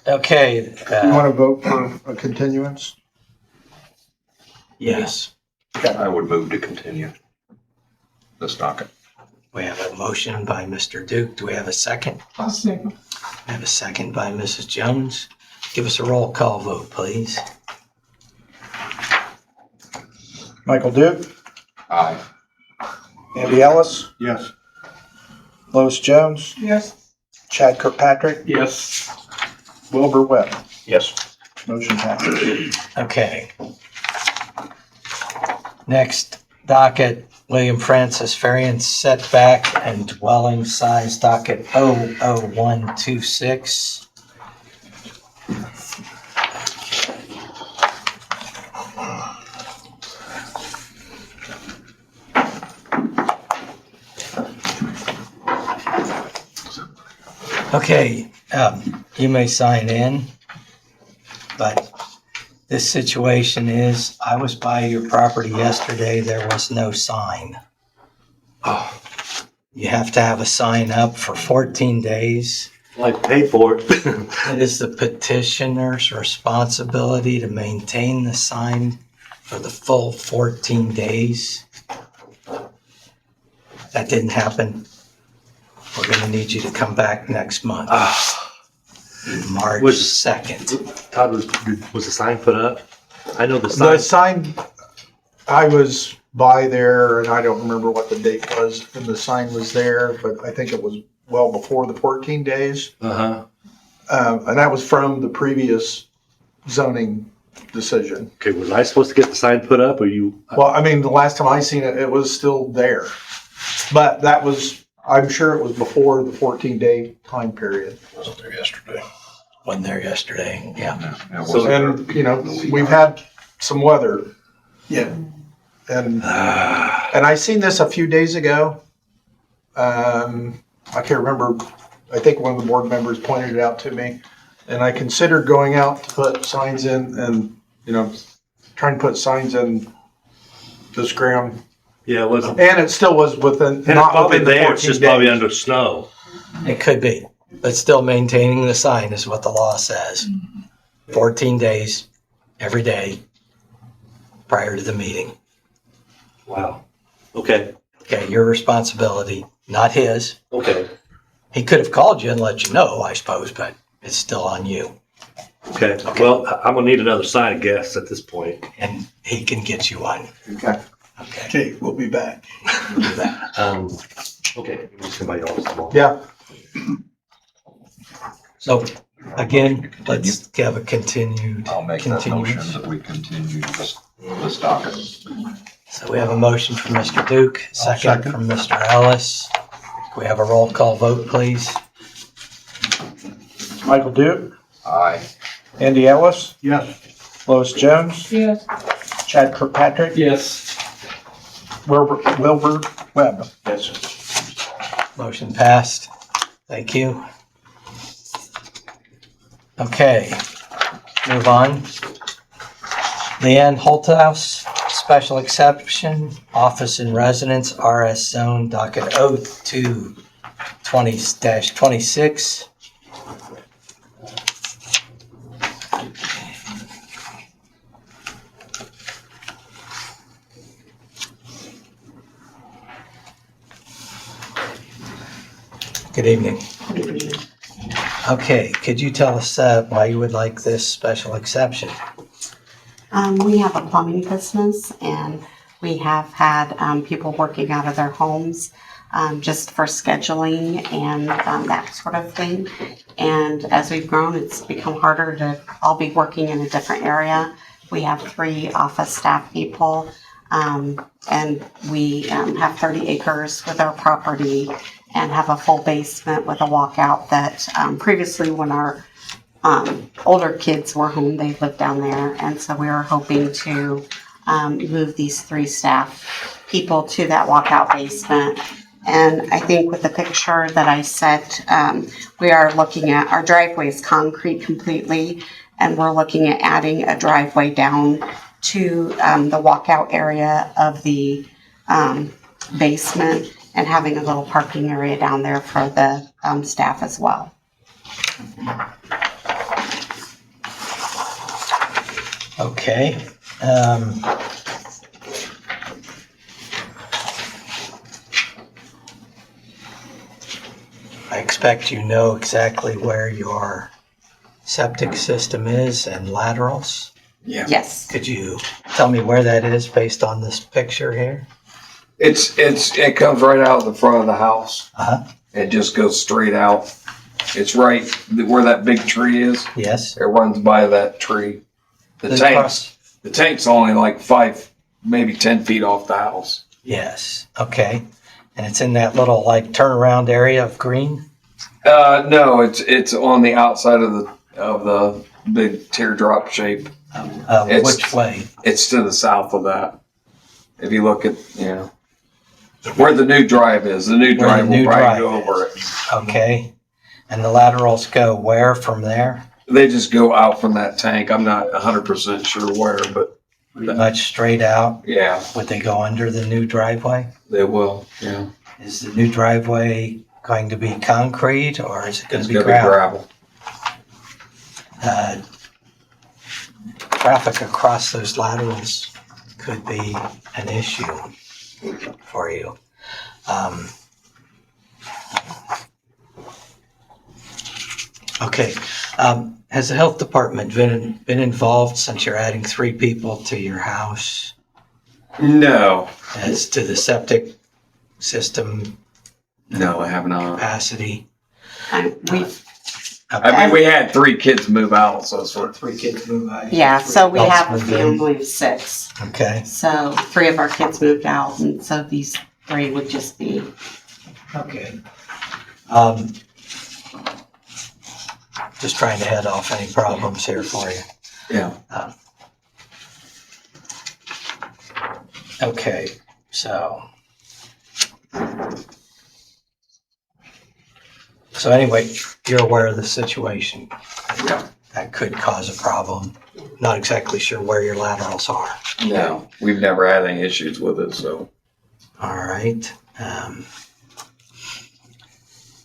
Okay. You want to vote for a continuance? Yes. I would move to continue this docket. We have a motion by Mr. Duke. Do we have a second? I'll second. We have a second by Mrs. Jones. Give us a roll call vote, please. Michael Duke, Aye. Andy Ellis, Yes. Lois Jones, Yes. Chad Kirkpatrick, Yes. Wilbur Webb. Yes. Motion passes. Okay. Next docket, William Francis variance setback and dwelling size docket 00126. Okay, you may sign in, but this situation is, I was by your property yesterday, there was no sign. You have to have a sign up for 14 days. I paid for it. It is the petitioner's responsibility to maintain the sign for the full 14 days. That didn't happen. We're gonna need you to come back next month, March Was- 2nd. Todd, was the sign put up? I know the The sign. sign, I was by there and I don't remember what the date was and the sign was there, but I think it was well before the 14 days. Uh-huh. And that was from the previous zoning decision. Okay, was I supposed to get the sign put up or you? Well, I mean, the last time I seen it, it was still there. But that was, I'm sure it was before the 14-day time period. Wasn't there yesterday, yeah. So, and, you know, we've had some weather. Yeah. And I seen this a few days ago. I can't remember. I think one of the board members pointed it out to me. And I considered going out to put signs in and, you know, trying to put signs in this ground. Yeah, it wasn't. And it still was within, And it's not probably within the there, 14 it's just days. probably under snow. It could be, but still maintaining the sign is what the law says. 14 days, every day, prior to the meeting. Wow. Okay, Okay, your responsibility, not his. okay, He could have called you and let you know, I suppose, but it's still on you. okay. Well, I'm gonna need another sign, I guess, at this point. And he can get you one. Okay. Okay. Okay, we'll be back. we'll do that. Okay, somebody else. Yeah. So again, let's have a continued. I'll make that motion that we continue this docket. So we have a motion from Mr. Duke, second second. from Mr. Ellis. Can we have a roll call vote, please? Michael Duke, Aye. Andy Ellis, Yes. Lois Jones, Yes. Chad Kirkpatrick, Yes. Wilbur Webb. Yes. Motion passed. Thank you. Okay, move on. Leanne Holthouse, special exception, office and residence, RS zone, docket 0220-26. Good evening. Okay, could you tell us why you would like this special exception? We have a plumbing business and we have had people working out of their homes just for scheduling and that sort of thing. And as we've grown, it's become harder to all be working in a different area. We have 3 office staff people and we have 30 acres with our property and have a full basement with a walkout that previously when our older kids were home, they lived down there. And so we were hoping to move these 3 staff people to that walkout basement. And I think with the picture that I set, we are looking at, our driveway is concrete completely, and we're looking at adding a driveway down to the walkout area of the basement and having a little parking area down there for the staff as well. Okay. I expect you know exactly where your septic system is and laterals. Yeah. Yes. Could you tell me where that is based on this picture here? It comes right out of the front of the house. Uh-huh. It just goes straight out. It's right where that big tree is. Yes. It runs by that tree. The Does it tank's only like 5, maybe 10 feet off the house. Yes. Okay. And it's in that little like turnaround area of green? No, it's on the outside of the big teardrop shape. Which way? It's to the south of that. If you look at, where the new drive is, the new Where the drive new will probably go drive over it. Okay. And the laterals go where from there? They just go out from that tank. I'm not 100% sure where, but Pretty much straight out? yeah, Would they go under the new driveway? they will. Yeah, Is the new driveway going to be concrete or is it going it's to be gonna be gravel? gravel. Traffic across those laterals could be an issue for you. Okay. Has the health department been involved since you're adding 3 people to your house No, as to the septic system no, I have not. capacity? We've, I mean, we had 3 kids move out, so it's sort of 3 kids move out. yeah, so we adults have a move in. family of 6. Okay. So 3 of our kids moved out, and so these 3 would just be. Okay. Just trying to head off any problems here for you. yeah. Okay, so anyway, you're aware of the situation. Yeah. That could cause a problem. Not exactly sure where your laterals are. No, we've never had any issues with it, so. All right.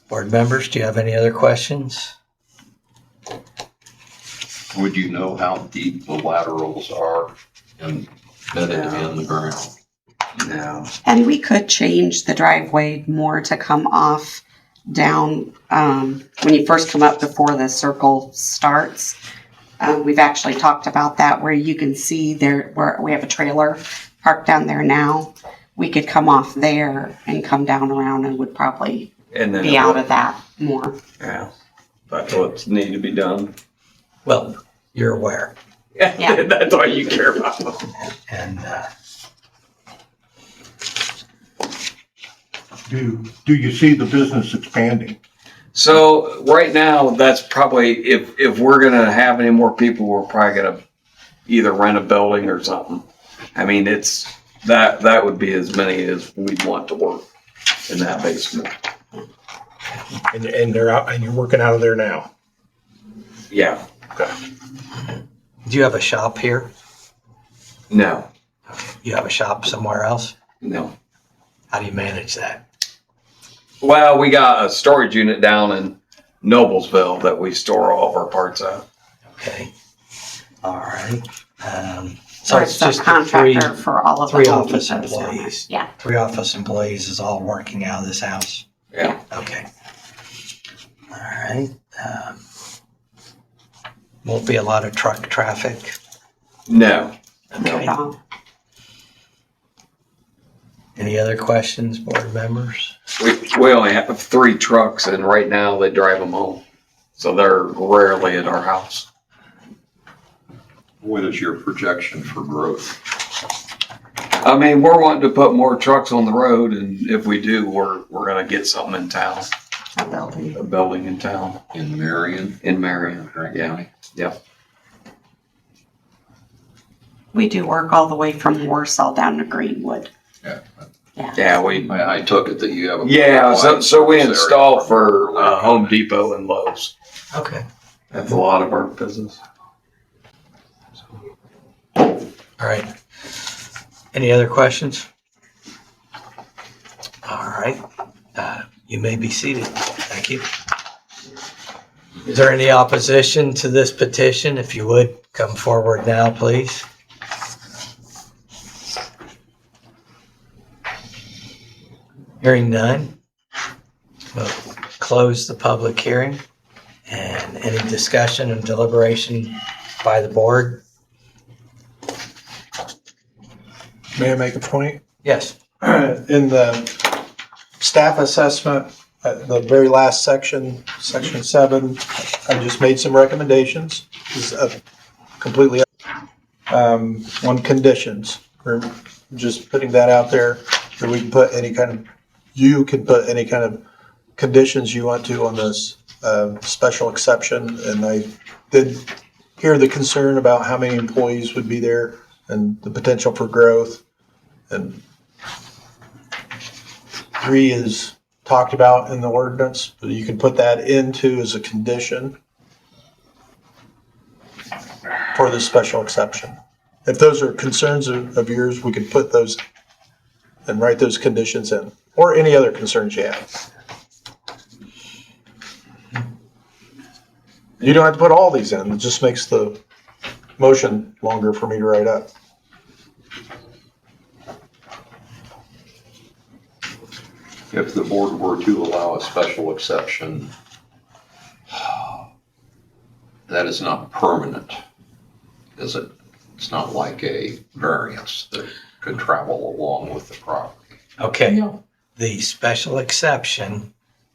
Board members, do you have any other questions? Would you know how deep the laterals are embedded in the ground? No. And we could change the driveway more to come off down, when you first come up before the circle starts. We've actually talked about that where you can see there, where we have a trailer parked down there now. We could come off there and come down around and would probably And then be out of that more. Yeah, that's what's need to be done. Well, you're aware. Yeah. That's all you care about. And Do you see the business expanding? So right now, that's probably, if we're gonna have any more people, we're probably gonna either rent a building or something. I mean, that would be as many as we'd want to work in that basement. And they're out, and you're working out of there now. Yeah, do you have a shop here? no, You have a shop somewhere else? no. How do you manage that? Well, we got a storage unit down in Noblesville that we store all of our parts at. Okay. All right. So Or it's just the 3 subcontractor for all of the 3 Home office Depots down there. employees. Yeah. 3 office employees is all working out of this house. Yeah. Okay. All right. Won't be a lot of truck traffic. No. Okay. Any other questions, board members? We only have 3 trucks and right now they drive them home. So they're rarely at our house. What is your projection for growth? I mean, we're wanting to put more trucks on the road, and if we do, we're gonna get something in town, A building. a building in town, In Marion? in Marion. Grant Yeah, County? yeah. We do work all the way from Warsaw down to Greenwood. Yeah. Yeah, we, I took it that you have a. yeah, so we wide install service for area. Home Depot and Lowe's. Okay. That's a lot of our business. All right. Any other questions? All right. You may be seated. Thank you. Is there any opposition to this petition? If you would, come forward now, please. Hearing none, we'll close the public hearing. And any discussion and deliberation by the board May I make a point? Yes. In the staff assessment, the very last section, section 7, I just made some recommendations. This is completely on conditions. We're just putting that out there that we can put any kind of, you can put any kind of conditions you want to on this special exception. And I did hear the concern about how many employees would be there and the potential for growth. And 3 is talked about in the ordinance, but you can put that into as a condition for the special exception. If those are concerns of yours, we could put those and write those conditions in, or any other concerns you have. You don't have to put all these in, it just makes the motion longer for me to write up. If the board were to allow a special exception, that is not permanent, is it? It's not like a variance that could travel along with the property. Okay, No, the special exception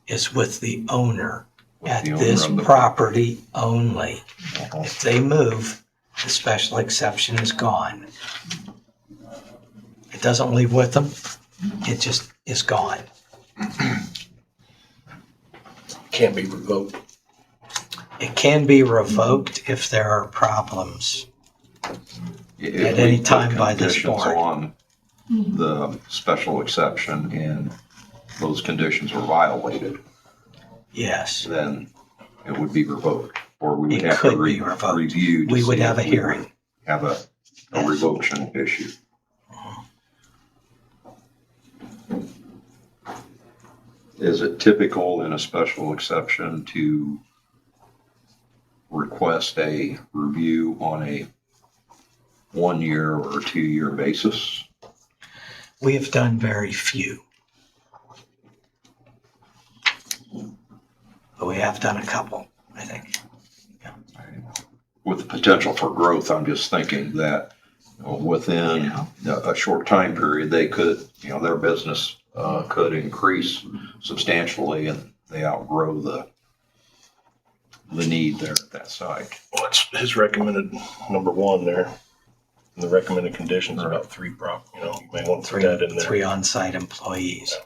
is with the owner at the owner this of the- property only. If they move, the special exception is gone. It doesn't leave with them, it just is gone. Can't be revoked. It can be revoked if there are problems. If At we any put time by this conditions board. on the special exception and those conditions were violated, Yes, then it would be revoked, or we would It have to could be revoked. review. to we would see have a if we would hearing. Have a Yes. revocation issue. Is it typical in a special exception to request a review on a 1-year or 2-year basis? We have done very few. But we have done a couple, I think. With the potential for growth, I'm just thinking that within a short time period, they could, their business could increase substantially and they outgrow the need there at that site. Well, it's his recommended number 1 there. And the recommended conditions about 3 you may want to put that in there. 3 on-site employees.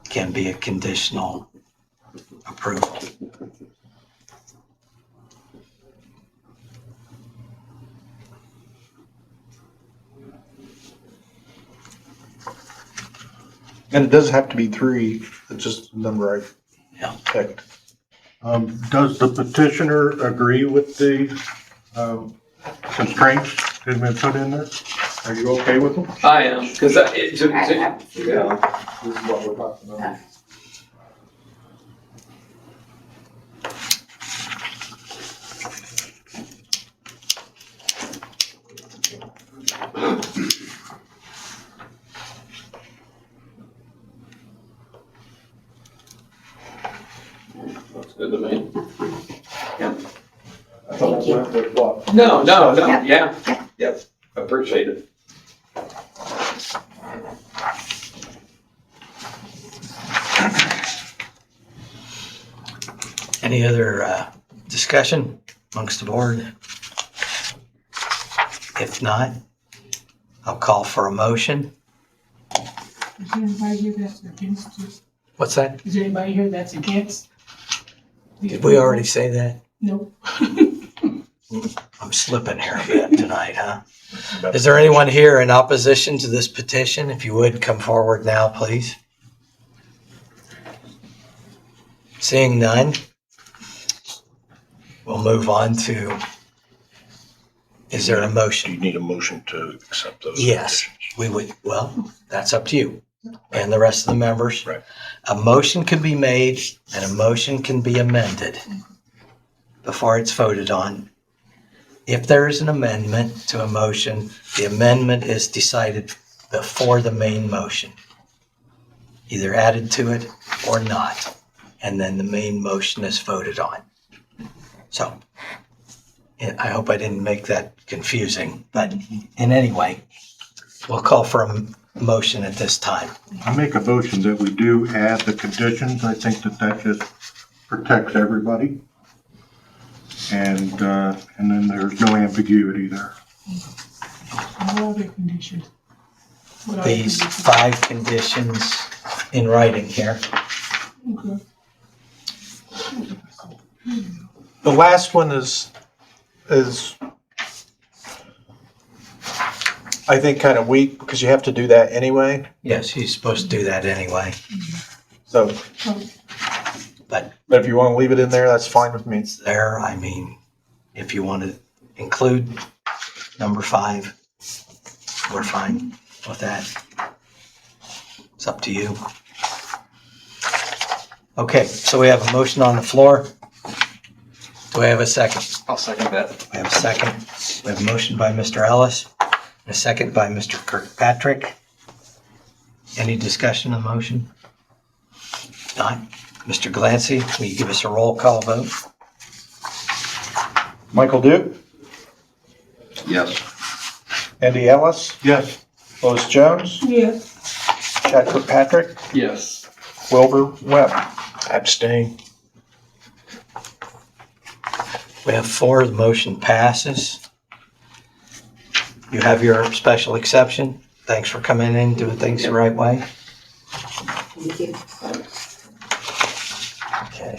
Can be a conditional approval. And it doesn't have to be 3, it's just the number I Yeah. picked. Does the petitioner agree with the constraints that have been put in there? Are you okay with them? I am, because I have to. This is what we're talking about. looks good to me. Thank you. No, Yeah. yeah, yep, appreciate it. Any other discussion amongst the board? If not, I'll call for a motion. is there anybody here that's against this? What's that? Is there anybody here that's against? the Did we already say that? Nope. I'm slipping here a bit tonight, huh? Is there anyone here in opposition to this petition? If you would, come forward now, please. Seeing none, we'll move on to, is there a Do motion? you need a motion to accept those? Yes, conditions? we would, well, that's up to you and the rest of the members. Right. A motion can be made and a motion can be amended before it's voted on. If there is an amendment to a motion, the amendment is decided before the main motion. Either added to it or not. And then the main motion is voted on. So, I hope I didn't make that confusing, but in any way, we'll call for a motion at this time. I make a motion that we do add the conditions. I think that just protects everybody. And then there's no ambiguity there. What are the conditions? What are the These conditions? 5 conditions in writing here. Okay. The last one is I think kind of weak because you have to do that anyway. Yes, he's supposed to do that anyway, So, but but if you want to leave it in there, that's fine with me. it's there. I mean, if you want to include number 5, we're fine with that. It's up to you. Okay, so we have a motion on the floor. Do we have a second? I'll second that. We have a second. We have a motion by Mr. Ellis and a second by Mr. Kirkpatrick. Any discussion on the motion? Not. Mr. Glancy, will you give us a roll call vote? Michael Duke, Yes. Andy Ellis, Yes. Lois Jones, Yes. Chad Kirkpatrick, Yes. Wilbur Webb. Abstain. We have 4, the motion passes. You have your special exception. Thanks for coming in, doing things the right way. Thank you. Okay.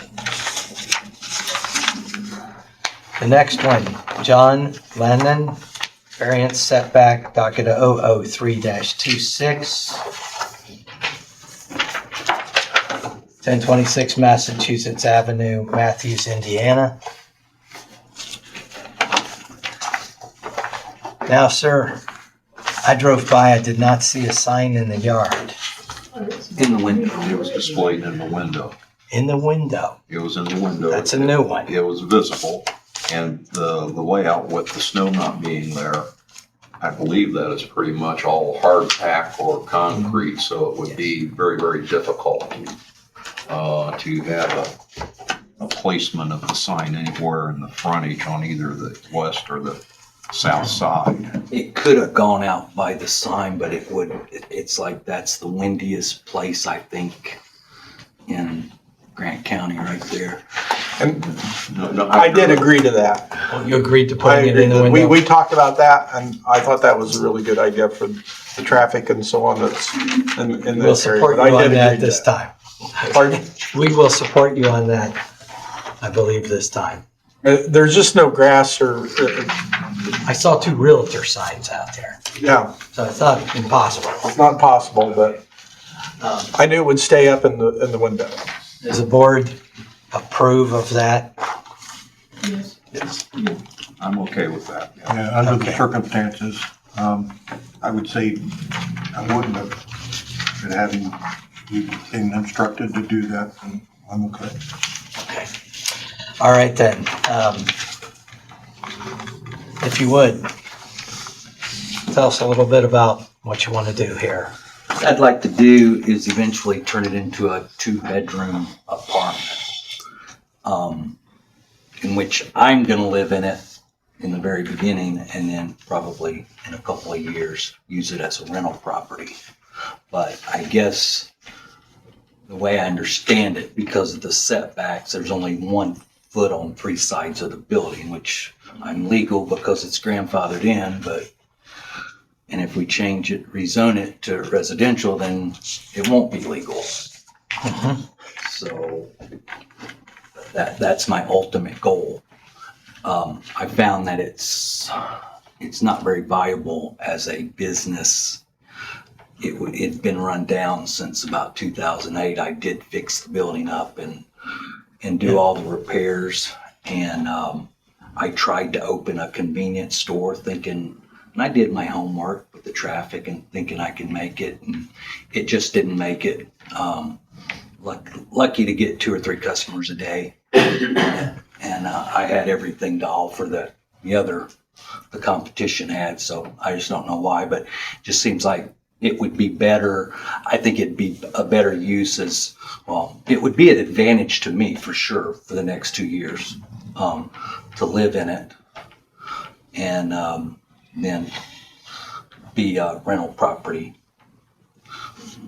The next one, John Lennon, variance setback, docket 003-26. 1026 Massachusetts Avenue, Matthews, Indiana. Now, sir, I drove by, I did not see a sign in the yard. In the window. It was displayed in the window. In the window. It was in the window. That's a new one. It was visible, and the layout with the snow not being there, I believe that is pretty much all hard pack or concrete, so it would be very, very difficult to have a placement of the sign anywhere in the frontage on either the west or the south side. It could have gone out by the sign, but it's like that's the windiest place, I think, in Grant County right there. And No, I did agree to that. Well, you agreed to I putting it agree in the that window? we talked about that, and I thought that was a really good idea for the traffic and so on that's in We'll this area. support you But I on did that agree this to time. Pardon? We will support you on that, I believe, this time. There's just no grass or, I saw 2 realtor signs out there, yeah, so it's not impossible. it's not possible, but I knew it would stay up in the window. Does the board approve of that? Yes. Yes. I'm okay with that. Yeah, under the Okay. circumstances, I would say I wouldn't have been having you been instructed to do that, and I'm okay. Okay. All right then. If you would, tell us a little bit about what you want to do here. What I'd like to do is eventually turn it into a 2-bedroom apartment, in which I'm going to live in it in the very beginning, and then probably in a couple of years use it as a rental property. But I guess the way I understand it, because of the setbacks, there's only 1 foot on 3 sides of the building, which I'm legal because it's grandfathered in, and if we change it, rezone it to residential, then it won't be legal. So that's my ultimate goal. I found that it's not very viable as a business. It'd been run down since about 2008. I did fix the building up and do all the repairs. And I tried to open a convenience store thinking, and I did my homework with the traffic and thinking I could make it. And it just didn't make it. Lucky to get 2 or 3 customers a day. And I had everything to offer that the competition had. So I just don't know why, but it just seems like it would be better. I think it'd be a better use as, well, it would be an advantage to me for sure for the next 2 years to live in it. and then be a rental property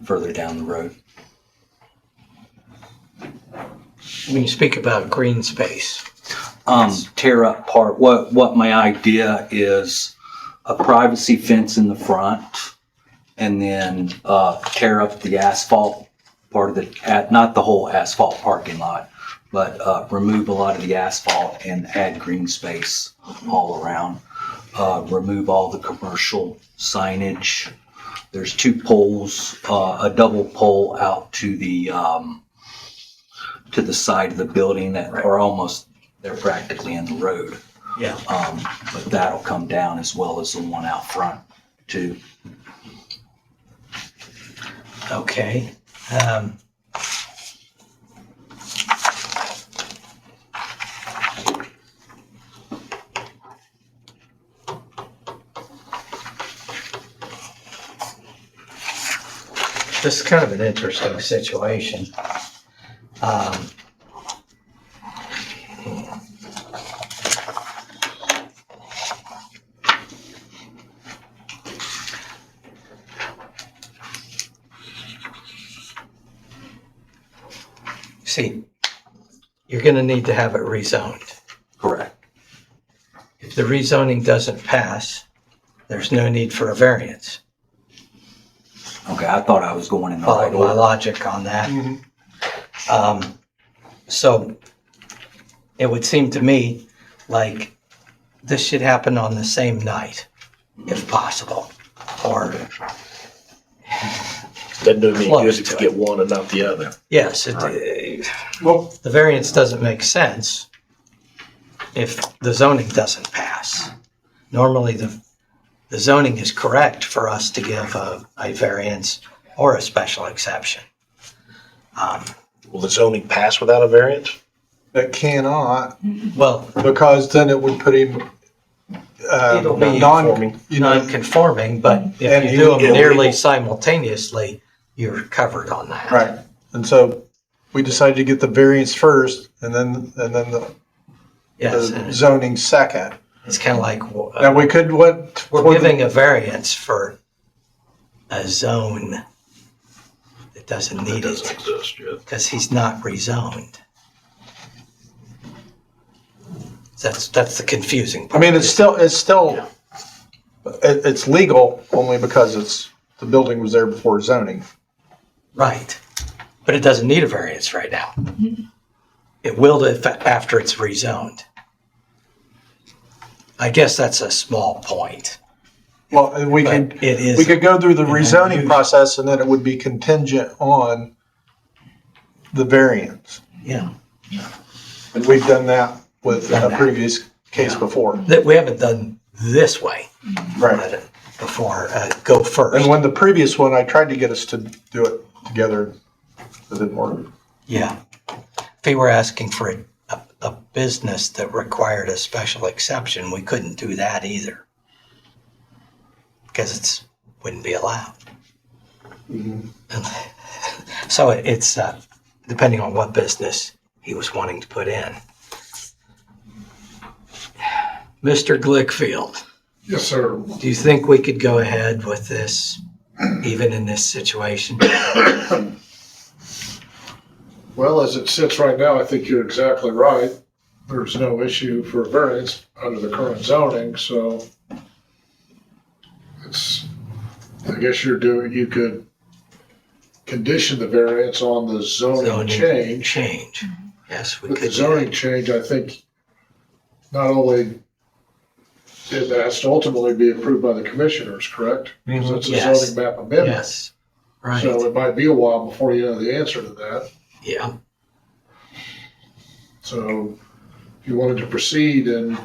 further down the road. When you speak about green space, Tear up part, what my idea is, a privacy fence in the front, and then tear up the asphalt part of the, not the whole asphalt parking lot, but remove a lot of the asphalt and add green space all around. Remove all the commercial signage. There's 2 poles, a double pole out to the side of the building that are almost, they're practically in the road. yeah. But that'll come down as well as the one out front too. Okay. This is kind of an interesting situation. See, you're gonna need to have it rezoned. Correct. If the rezoning doesn't pass, there's no need for a variance. Okay, I thought I was going in the Follow right my order. logic on that. So it would seem to me like this should happen on the same night, if possible, or Doesn't do me good Close if to you get one and not the other. yes, well, the variance doesn't make sense if the zoning doesn't pass. Normally, the zoning is correct for us to give a variance or a special exception. Will the zoning pass without a variance? That cannot, Well, because then it would put him, it'll be non-conforming, but And if you do them illegal. nearly simultaneously, you're covered on that. right. And so we decided to get the variance first and then the Yes, the and zoning second. it's kind of like, Now, we could, we're giving a variance for a zone that doesn't need Doesn't it, exist yet. because he's not rezoned. That's the confusing I part. mean, it's legal only because the building was there before zoning. Right, but it doesn't need a variance right now. It will after it's rezoned. I guess that's a small point. Well, we But could, it is. we could go through the an rezoning unusual- process and then it would be contingent on the variance. Yeah, And we've done that with Done a that. previous case Yeah. before. that we haven't done this way Right. before, go first. And when the previous one, I tried to get us to do it together, it didn't work. Yeah. If we were asking for a business that required a special exception, we couldn't do that either. Because wouldn't be allowed. So it's, depending on what business he was wanting to put in. Mr. Glickfield, Yes, sir. do you think we could go ahead with this, even in this situation? Well, as it sits right now, I think you're exactly right. There's no issue for variance under the current zoning, so I guess you could condition the variance on the zoning change. Change. Yes, we With could. the do zoning that. change, I think not only it has to ultimately be approved by the commissioners, correct? Because it's a Yes. zoning map amendment. Yes, right. So it might be a while before you know the answer to that. Yeah, So if you wanted to proceed and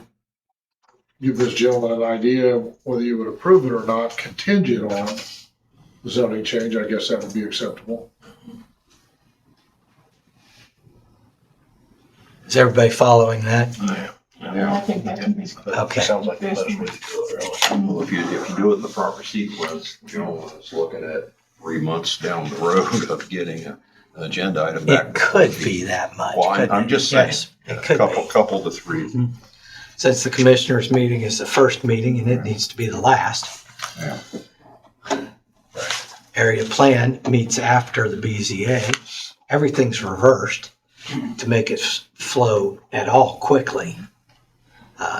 give this gentleman an idea whether you would approve it or not, contingent on the zoning change, I guess that would be acceptable. is everybody following that? I think that can be. Okay. Sounds like the best way to do it, really. Well, if you do it in the proper sequence, the gentleman is looking at 3 months down the road of getting an agenda item back. It could be that much. Well, I'm couldn't it? just saying, Yes, a it could couple be. to three. since the commissioners meeting is the first meeting and it needs to be the last. Yeah. Area plan meets after the BZA. Everything's reversed to make it flow at all quickly.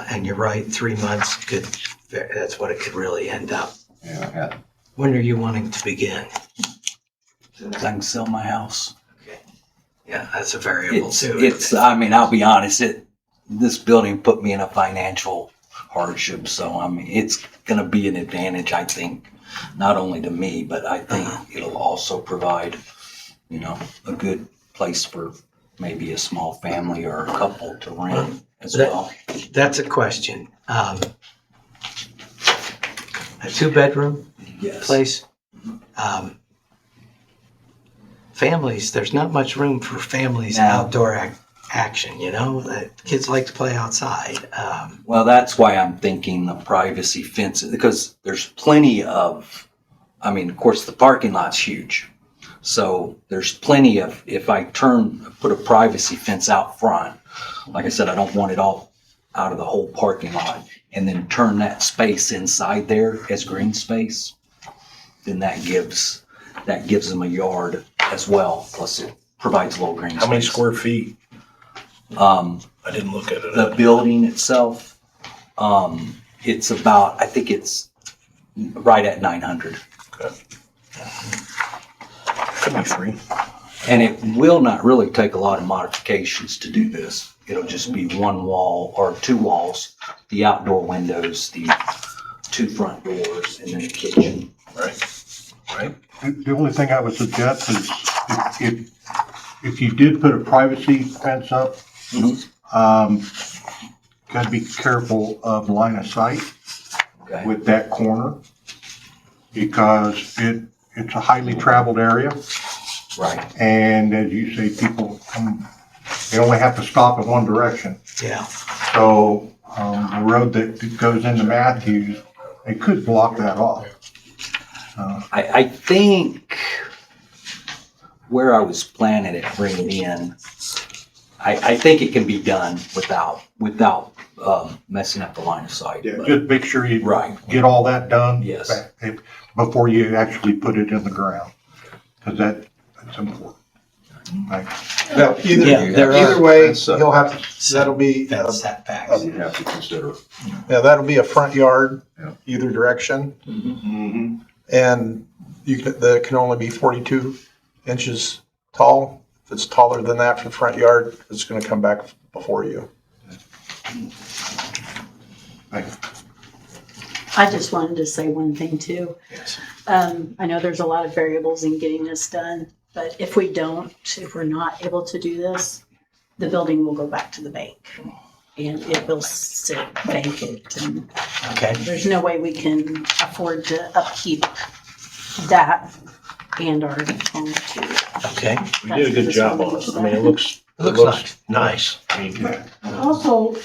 And you're right, 3 months could, that's what it could really end up. Yeah. When are you wanting to begin? I can sell my house. Yeah, that's a variable too. I mean, I'll be honest, this building put me in a financial hardship, so I mean, it's gonna be an advantage, I think, not only to me, but I think it'll also provide, a good place for maybe a small family or a couple to rent as well. That's a question. A 2-bedroom Yes. place. Families, there's not much room for families No. outdoor action, kids like to play outside. Well, that's why I'm thinking the privacy fence, because there's plenty of, of course, the parking lot's huge. So there's plenty of, if I put a privacy fence out front, like I said, I don't want it all out of the whole parking lot, and then turn that space inside there as green space, then that gives them a yard as well. Plus it provides a little green space. How many square feet? I didn't look at it. The building itself, it's about, I think it's right at 900. Okay. Could be 3. And it will not really take a lot of modifications to do this. It'll just be 1 wall or 2 walls, the outdoor windows, the 2 front doors, and then the kitchen. Right. The only thing I would suggest is if you did put a privacy fence up, gotta be careful of line of sight Okay. with that corner, because it's a highly traveled area. Right. And as you say, people they only have to stop in one direction. Yeah. So, the road that goes into Matthews, they could block that off. I think where I was planning it, bringing in, I think it can be done without messing up the line of sight. Yeah, But- just make sure you Right. get all that done. Yes. Before you actually put it in the ground, because that's important. Right. Well, there either are way, fence, you'll have, that'll be, Fence setbacks. You have to consider. that'll be a front yard, Yeah. either direction. Mm-hmm. And that can only be 42 inches tall. If it's taller than that for the front yard, it's gonna come back before you. I just wanted to say one thing too. Yes. I know there's a lot of variables in getting this done, but if we're not able to do this, the building will go back to the bank and it will sit vacant, and Okay. there's no way we can afford to upkeep that and our home too. Okay. We did a good job on it. I mean, it looks nice. I mean, Also,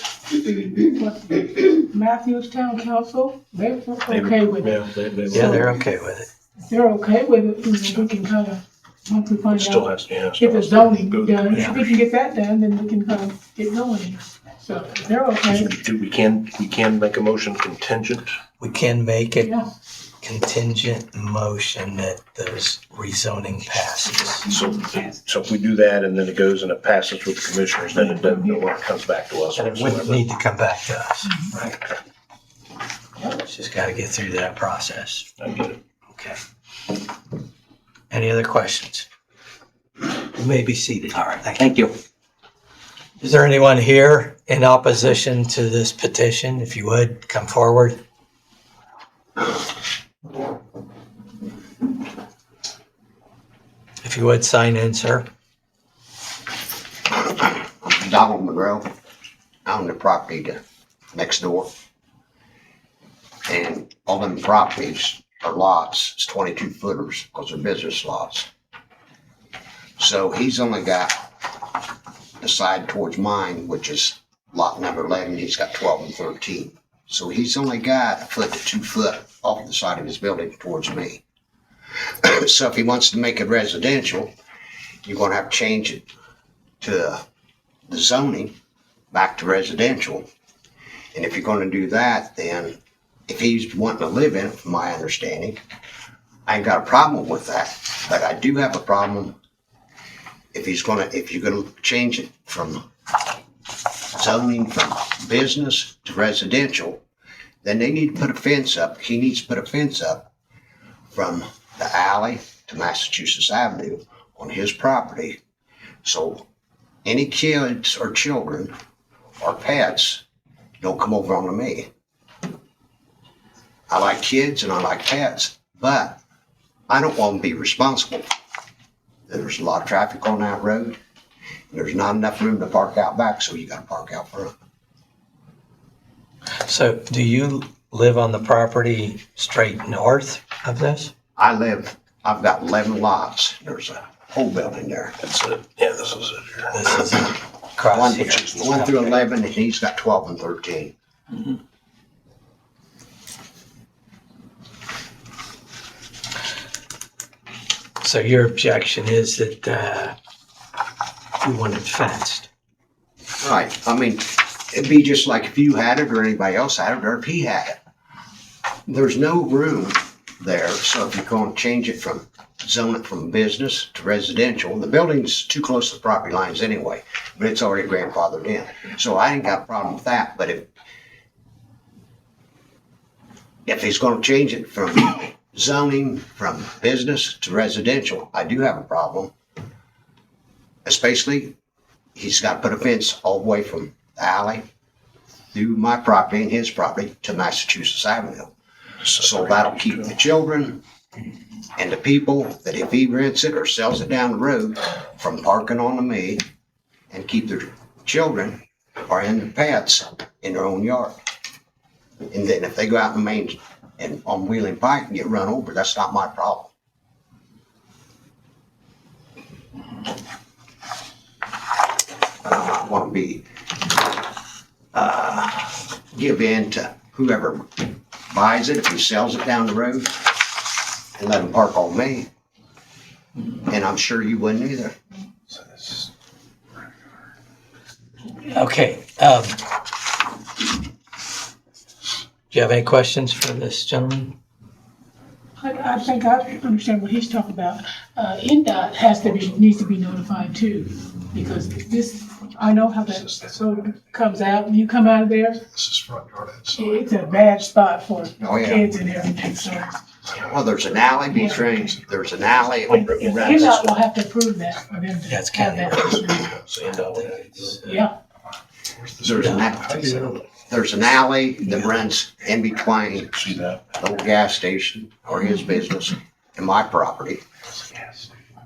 Matthews Town Council, they're okay with it. Yeah, they're okay with it. If they're okay with it, we can kind of, once we It find still out, has to, yeah. get the zoning Go- done. If we can get that done, then we can kind of get going. So if they're okay, We can make a motion contingent. We can make it yeah. contingent motion that those rezoning passes. So if we do that and then it goes and it passes with the commissioners, then it doesn't, it comes back to us. And it wouldn't need to come back to us. Right. It's just got to get through that process. I get it. Okay. Any other questions? You may be seated. All right, thank you. Is there anyone here in opposition to this petition? If you would, come forward. If you would, sign in, sir. Donald Monroe. I own the property next door. And all them properties are lots, it's 22 footers because they're business lots. So he's only got the side towards mine, which is lot number 11, he's got 12 and 13. So he's only got 1 to 2 foot off the side of his building towards me. So if he wants to make it residential, you're gonna have to change it to the zoning back to residential. And if you're gonna do that, then if he's wanting to live in it, from my understanding, I ain't got a problem with that. But I do have a problem if you're gonna change it from zoning from business to residential, then they need to put a fence up. He needs to put a fence up from the alley to Massachusetts Avenue on his property. So any kids or children or pets don't come over onto me. I like kids and I like pets, but I don't want to be responsible. There's a lot of traffic on that road. There's not enough room to park out back, so you gotta park out front. So do you live on the property straight north of this? I've got 11 lots. There's a whole building there. That's it. Yeah, this is it here. This is across here. 1 through 11, and he's got 12 and 13. So your objection is that you want it fenced? Right. I mean, it'd be just like if you had it or anybody else had it or if he had it. There's no room there, so if you're going to change it zone it from business to residential, the building's too close to the property lines anyway, but it's already grandfathered in. So I ain't got a problem with that, but if he's going to change it from zoning from business to residential, I do have a problem. Especially, he's got to put a fence all the way from the alley through my property and his property to Massachusetts Avenue. So that'll keep the children and the people that if he rents it or sells it down the road from parking onto me, and keep their children or and the pets in their own yard. And then if they go out in the main and on Wheeling Pike and get run over, that's not my problem. I don't want to be give in to whoever buys it if he sells it down the road and let him park on me. And I'm sure you wouldn't either. Okay. Do you have any questions for this gentleman? I think I understand what he's talking about. NDOT needs to be notified too, because I know how that soda comes out. When you come out of there, This is front yard. it's a bad spot for yeah. kids and everything, so. Well, there's an alley between, there's an alley. NDOT will have to approve that for them to That's have county. that. Yeah. There's an alley that runs in between the old gas station or his business and my property.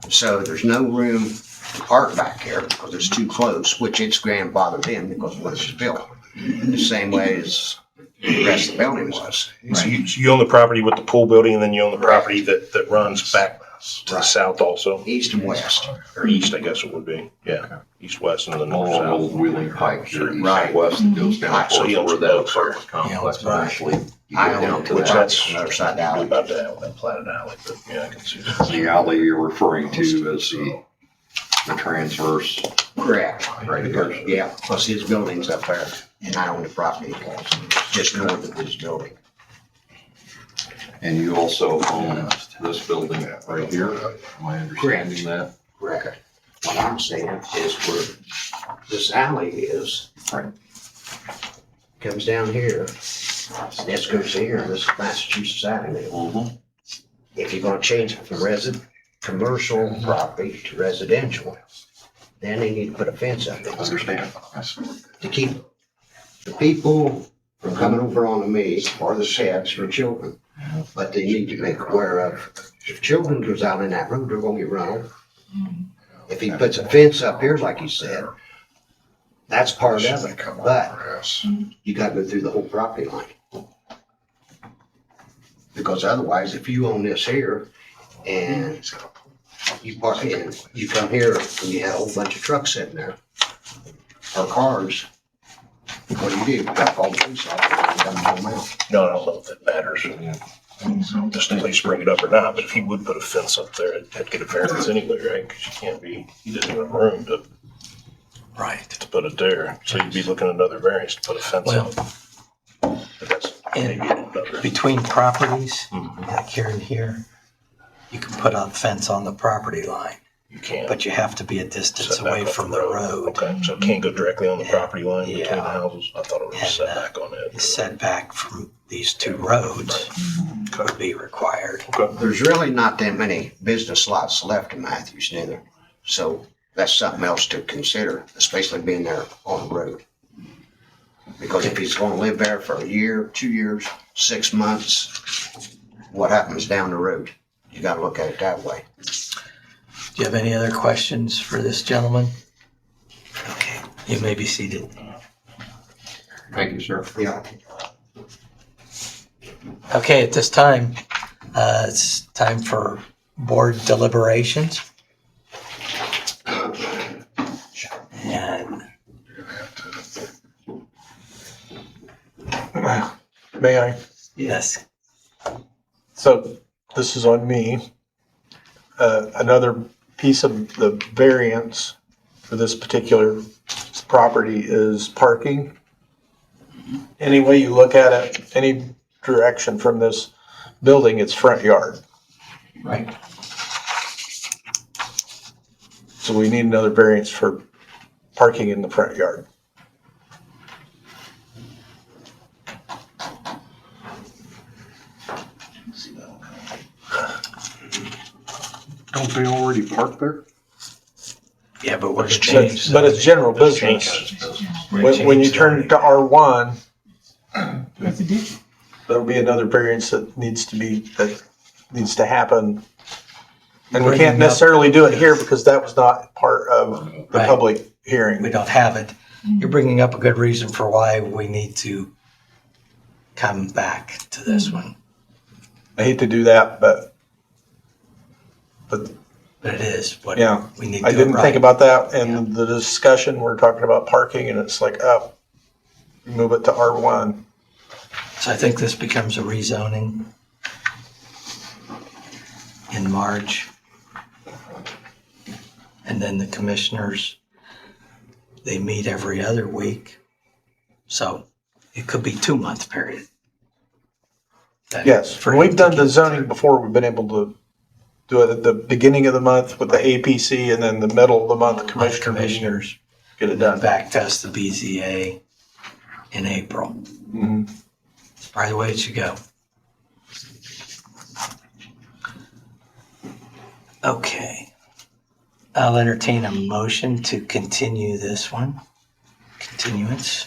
So there's no room to park back here because it's too close, which it's grandfathered in because of what it's built. The same way as the rest of the building was. So you own the property with the pool building, and then you own the property that runs back to the south also? East and west. Or east, I guess it would be. Yeah, east, west, and then north, Along south. Old Wheeling Pike here, east Right. and west, it goes down So he towards owns where that both. apartment complex eventually. You I go own down it, to which that. that's on the other side of the alley. About to have that platted alley, but yeah, I can see that. The alley you're referring to is the transverse. Correct. Right here. Yeah, plus his building's up there and I own the property just north of his building. And you also own this building right here. Am I understanding that? Correct. What I'm saying is where this alley is. Right. Comes down here, this goes here, and this is Massachusetts Avenue. If you're gonna change it from commercial property to residential, then they need to put a fence up there. Understand. To keep the people from coming over onto me or the pets or children. But they need to make aware of, if children goes out in that road, they're gonna get run over. If he puts a fence up here, like you said, that's part of it, but you gotta go through the whole property line. Because otherwise, if you own this here and you park in, you come here and you have a whole bunch of trucks sitting there, or cars, what do? You gotta call the police officer and come pull them out. No, I don't know if that matters. Just until you bring it up or not, but if he would put a fence up there, I'd get a variance anyway, right? Because you can't he doesn't have room to Right. put it there. So you'd be looking at another variance to put a fence Well, up. But that's And maybe another. between properties, Mhm. like here and here, you can put a fence on the property line, You can't. but you have to be a distance Set back away off from the road. Okay, so it can't go directly on the property line between the Yeah. houses? I thought it was And, set back on The it. setback from these two roads would be required. Okay. There's really not that many business lots left in Matthews neither. So that's something else to consider, especially being there on the road. Because if he's gonna live there for a year, 2 years, 6 months, what happens down the road? You gotta look at it that way. Do you have any other questions for this gentleman? Okay, you may be seated. Thank you, sir. Yeah. Okay, at this time, it's time for board deliberations. And May I? yes, So this is on me. Another piece of the variance for this particular property is parking. Any way you look at it, any direction from this building, it's front yard. right. So we need another variance for parking in the front yard. Don't they already park there? Yeah, but we're gonna But change. but it's general Let's business. change it. When you turn to R1, Residential. there'll be another variance that needs to happen. And we can't necessarily do it here because that was not part of the Right. public hearing. We don't have it. You're bringing up a good reason for why we need to come back to this one, I hate to do that, but but it is what yeah, we need to I do. didn't it think right. about that. And the discussion, we're talking about parking and it's like, oh, you move it to R1. So I think this becomes a rezoning in March. And then the commissioners, they meet every other week. So it could be 2-month period. That- Yes, for when we've him to done the get zoning through. before, we've been able to do it at the beginning of the month with the APC and then the middle of the month commissioner meeting and Commissioners, get it and then done. back to us, the BZA in April. Mhm. It's probably the way it should go. Okay. I'll entertain a motion to continue this one. Continuance.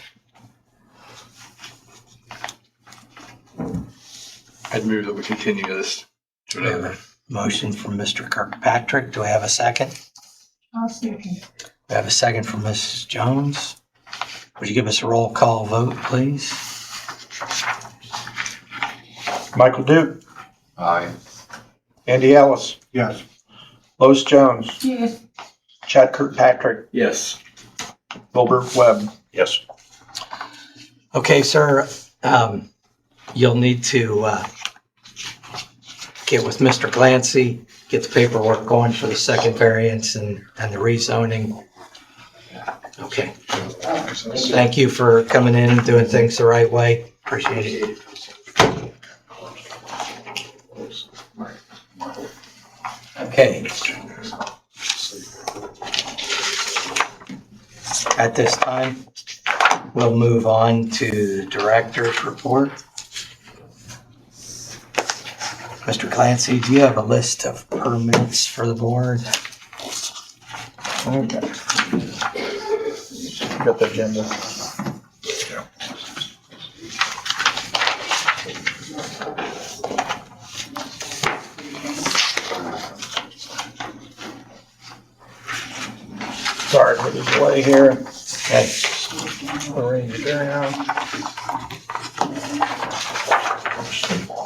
I'd move that we continue this to We have a motion from Mr. Kirkpatrick. Do I have a second? I'll second. We have a second from Mrs. Jones. Would you give us a roll call vote, please? Michael Duke, Aye. Andy Ellis, Yes. Lois Jones, Yes. Chad Kirkpatrick, Yes. Wilbur Webb. Yes. Okay, sir, you'll need to get with Mr. Glancy, get the paperwork going for the second variance and the rezoning. Okay. Thank you for coming in and doing things the right way. Appreciate it. Okay. At this time, we'll move on to the director's report. Mr. Clancy, do you have a list of permits for the board? Okay. Got the agenda. Sorry for the delay here. Okay. Arrange it around.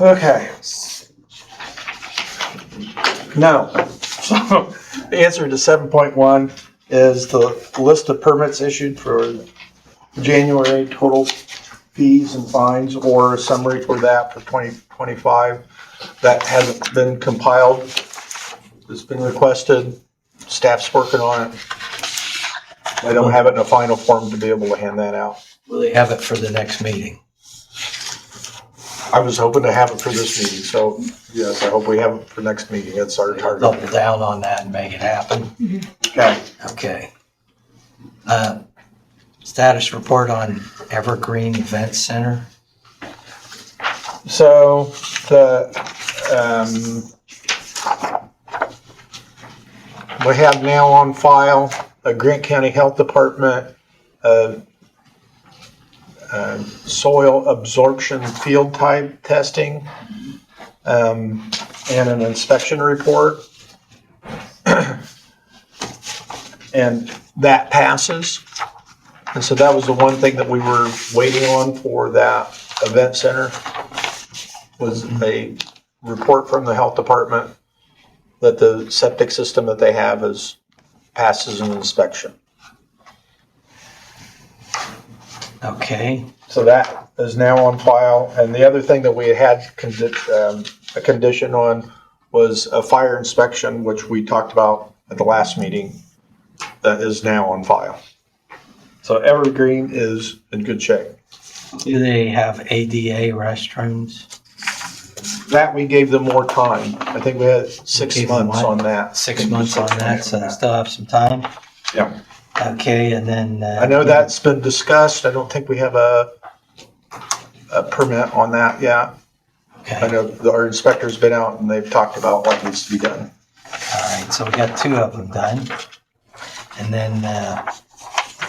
Okay. No. So the answer to 7.1 is the list of permits issued for January total fees and fines, or a summary for that for 2025. That hasn't been compiled. It's been requested. Staff's working on it. I don't have it in a final form to be able to hand that out. Will they have it for the next meeting? I was hoping to have it for this meeting, so yes, I hope we have it for next meeting. That's our target. Double down on that and make it happen. Okay. Okay. Status report on Evergreen Event Center. So we have now on file a Grant County Health Department soil absorption field type testing and an inspection report. And that passes. And so that was the one thing that we were waiting on for that event center, was a report from the health department that the septic system that they have passes an inspection. Okay. So that is now on file. And the other thing that we had a condition on was a fire inspection, which we talked about at the last meeting, that is now on file. So Evergreen is in good shape. Do they have ADA restrooms? That we gave them more time. I think we had 6 months on that. 6 months on that, so they still have some time? Yeah. Okay, and then. I know that's been discussed. I don't think we have a permit on that yet. Okay. I know our inspector's been out and they've talked about what needs to be done. All right, so we got 2 of them done. And then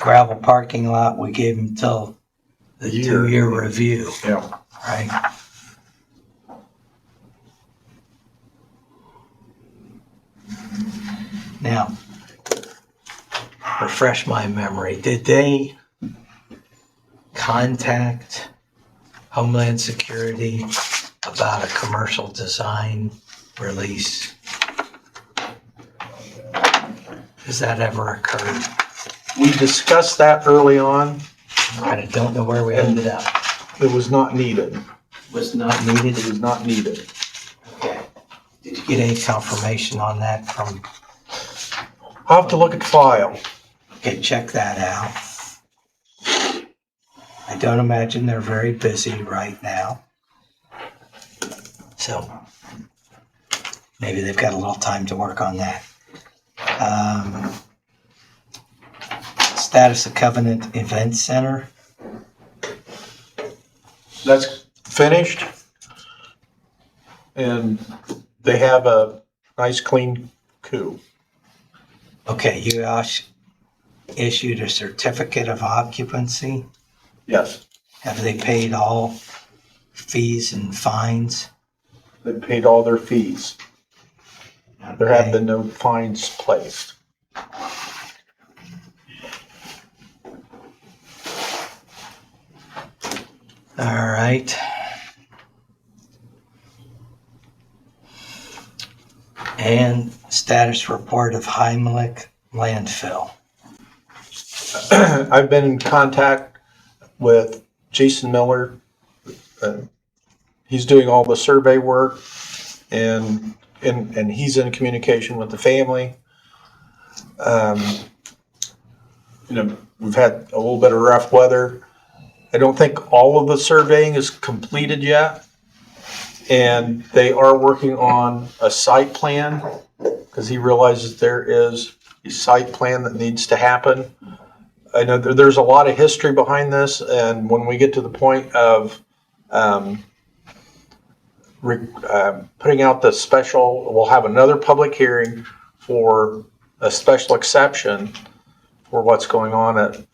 gravel parking lot, we gave them till the 2-year review, Yeah. right? Now, refresh my memory. Did they contact Homeland Security about a commercial design release? Has that ever occurred? We discussed that early on. I don't know where we ended up. It was not needed. Was not needed? It was not needed. Okay. Did you get any confirmation on that from? I'll have to look at the file. Okay, check that out. I don't imagine they're very busy right now. So maybe they've got a little time to work on that. Status of Covenant Event Center. That's finished. And they have a nice clean coup. Okay, you issued a certificate of occupancy. Yes. Have they paid all fees and fines? They paid all their fees. There have been no fines placed. All right. And status report of Heimlich landfill. I've been in contact with Jason Miller. He's doing all the survey work and he's in communication with the family. We've had a little bit of rough weather. I don't think all of the surveying is completed yet. And they are working on a site plan because he realizes there is a site plan that needs to happen. I know there's a lot of history behind this, and when we get to the point of putting out the special, we'll have another public hearing for a special exception for what's going on at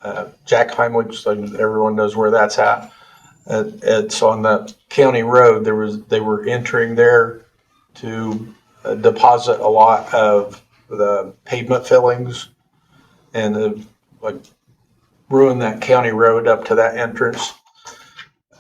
Jack Heimlich. Everyone knows where that's at. It's on the county road. They were entering there to deposit a lot of the pavement fillings and ruin that county road up to that entrance.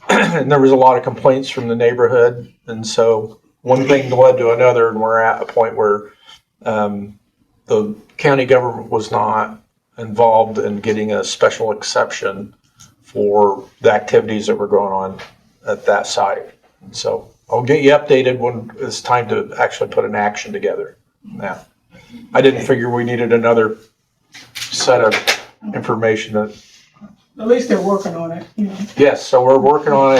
And there was a lot of complaints from the neighborhood. And so one thing led to another, and we're at a point where the county government was not involved in getting a special exception for the activities that were going on at that site. And so I'll get you updated when it's time to actually put an action together. Now, I didn't figure we needed another set of information that At least they're working on it, you know. Yes, so we're working on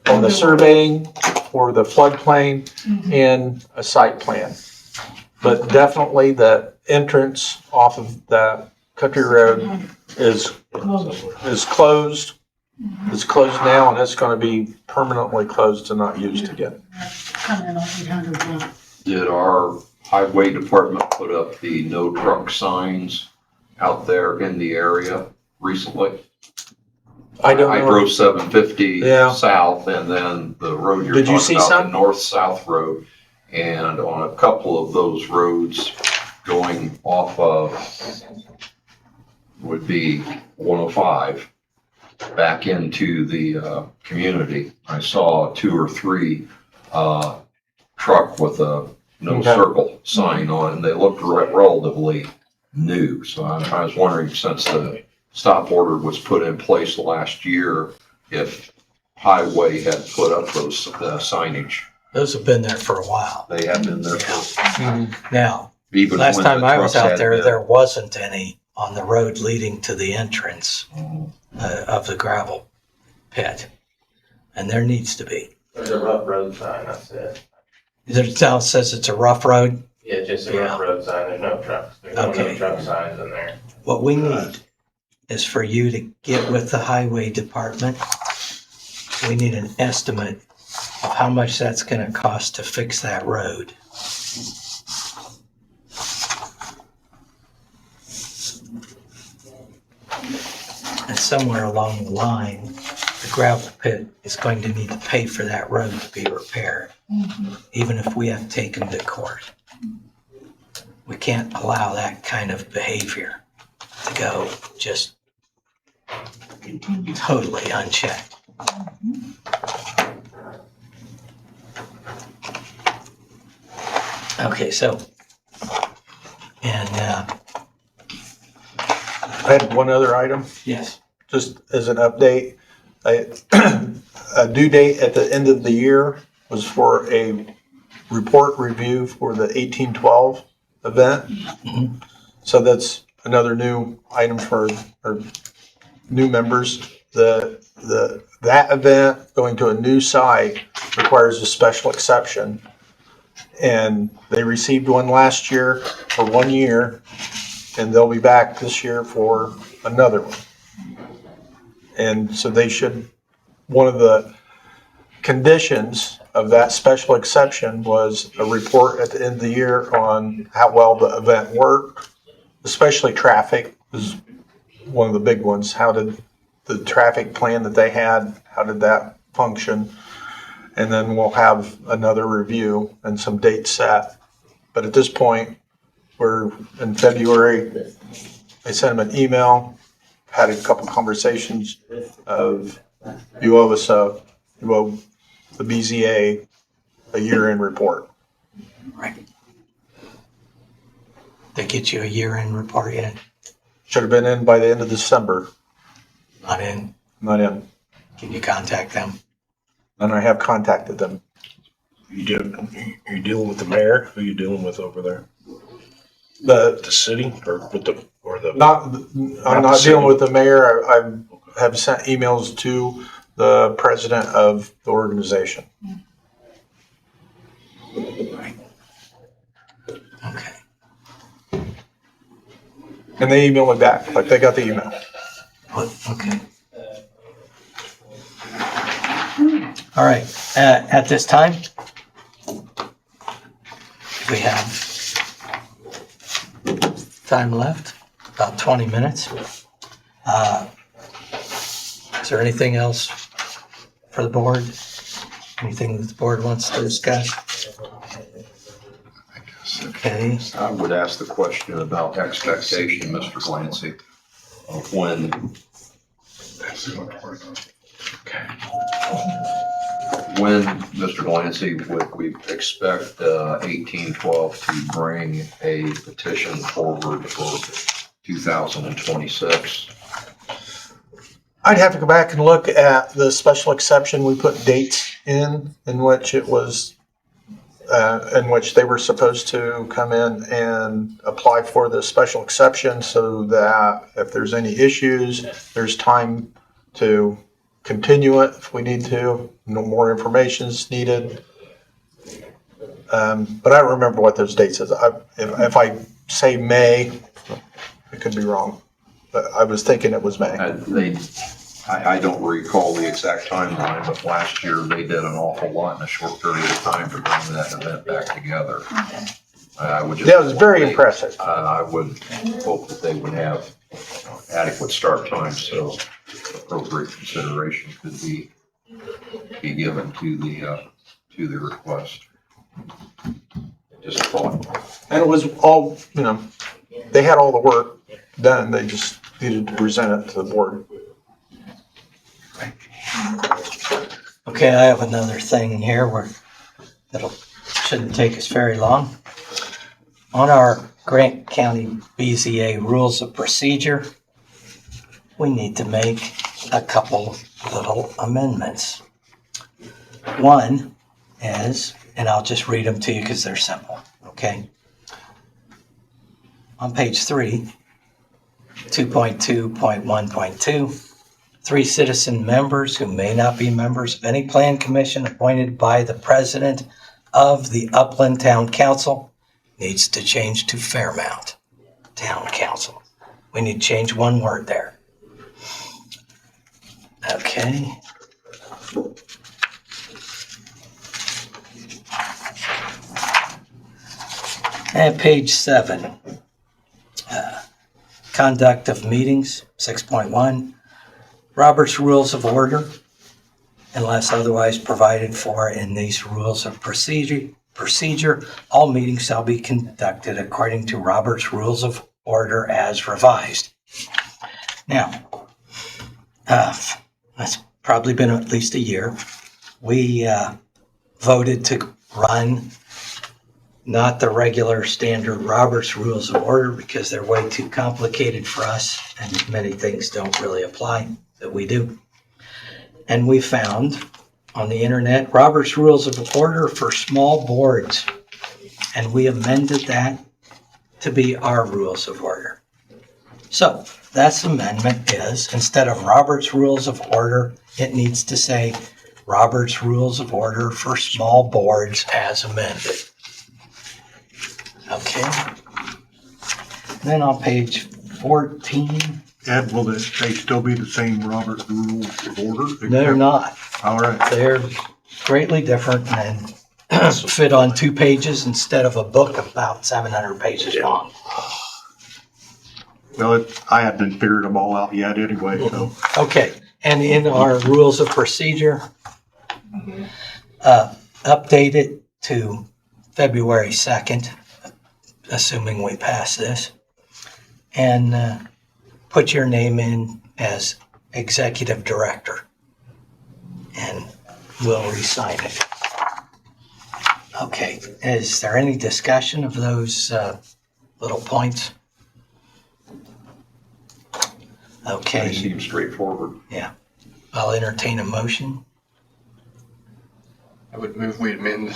the surveying for the floodplain and a site plan. But definitely the entrance off of that country road is closed. It's closed now, and it's gonna be permanently closed and not used again. Coming in on 800 now. Did our highway department put up the no truck signs out there in the area recently? I don't know. drove 750 Yeah. south, and then the road you're Did you talking see about, some? the north-south road. And on a couple of those roads going off of would be 105 back into the community. I saw 2 or 3 truck with a no Okay. circle sign on it, and they looked relatively new. So I was wondering, since the stop order was put in place last year, if highway had put up those signage. Those have been there for a while. They have been there for Now, even last when time the I was trucks out had there, been- there wasn't any on the road leading to the entrance of the gravel pit. And there needs to be. There's a rough road sign, that's it. The town says it's a rough road. Yeah, just a rough road sign, there's no trucks. There's no Okay. truck signs in there. What we need is for you to get with the highway department. We need an estimate of how much that's gonna cost to fix that road. And somewhere along the line, the gravel pit is going to need to pay for that road to be repaired, even if we have to take them to court. We can't allow that kind of behavior to go just totally unchecked. Okay, so, and, I had one other item, yes, just as an update. A due date at the end of the year was for a report review for the 1812 event. So that's another new item for our new members. That event going to a new site requires a special exception. And they received one last year for 1 year, and they'll be back this year for another one. And so they should, one of the conditions of that special exception was a report at the end of the year on how well the event worked, especially traffic was one of the big ones. How did the traffic plan that they had, how did that function? And then we'll have another review and some dates set. But at this point, we're in February. I sent them an email, had a couple conversations of, you owe the BZA a year-end report. right. They get you a year-end report yet? Should have been in by the end of December, Not in? not in. Can you contact them? And I have contacted them. Are you dealing with the mayor? Who are you dealing with over there? The, The city or with the, or the? I'm not dealing with the mayor. I have sent emails to the president of the organization. Okay. And they emailed me back, like they got the email. Okay. All right, at this time, we have time left, about 20 minutes. Is there anything else for the board? Anything that the board wants to discuss? Okay. I would ask the question about expectation, Mr. Clancy, of when Mr. Clancy, would we expect 1812 to bring a petition forward for 2026? I'd have to go back and look at the special exception. We put dates in which it was in which they were supposed to come in and apply for the special exception so that if there's any issues, there's time to continue it if we need to. No more information is needed. But I don't remember what those dates is. If I say May, I could be wrong, but I was thinking it was May. I don't recall the exact timeline, but last year they did an awful lot in a short period of time to bring that event back together. I would just. Yeah, it was very impressive. I would hope that they would have adequate start time, so appropriate consideration could be given to the request. Just a thought. And it was all, they had all the work done. They just needed to present it to the board. Okay, I have another thing here that'll shouldn't take us very long. On our Grant County BZA rules of procedure, we need to make a couple little amendments. One is, and I'll just read them to you because they're simple, okay? On page 3, 2.2.1.2, 3 citizen members who may not be members of any plan commission appointed by the president of the Upland Town Council needs to change to Fairmount Town Council. We need to change one word there. Okay. And page 7, conduct of meetings, 6.1. Robert's Rules of Order, unless otherwise provided for in these rules of procedure, all meetings shall be conducted according to Robert's Rules of Order as revised. Now, that's probably been at least a year. We voted to run not the regular standard Robert's Rules of Order because they're way too complicated for us and many things don't really apply that we do. And we found on the internet Robert's Rules of Order for small boards, and we amended that to be our rules of order. So that amendment is, instead of Robert's Rules of Order, it needs to say Robert's Rules of Order for small boards as amended. Okay. Then on page 14. Ed, will they still be the same Robert's Rules of Order? They're not. All right. They're greatly different and fit on 2 pages instead of a book about 700 pages long. Well, I haven't figured them all out yet anyway, so. Okay, and in our rules of procedure, update it to February 2nd, assuming we pass this, and put your name in as executive director, and we'll re-sign it. Okay, is there any discussion of those little points? Okay. They seem straightforward. Yeah. I'll entertain a motion. I would move we amend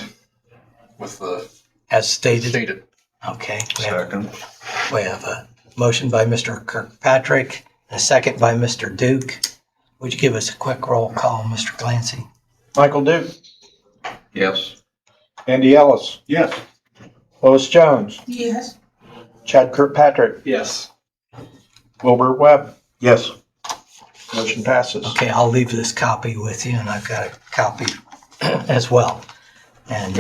with the. As stated. Stated. Okay. Second. We have a motion by Mr. Kirkpatrick and a second by Mr. Duke. Would you give us a quick roll call, Mr. Clancy? Michael Duke. Yes. Andy Ellis. Yes. Lois Jones. Yes. Chad Kirkpatrick. Yes. Wilbur Webb. Yes. Motion passes. Okay, I'll leave this copy with you, and I've got a copy as well. And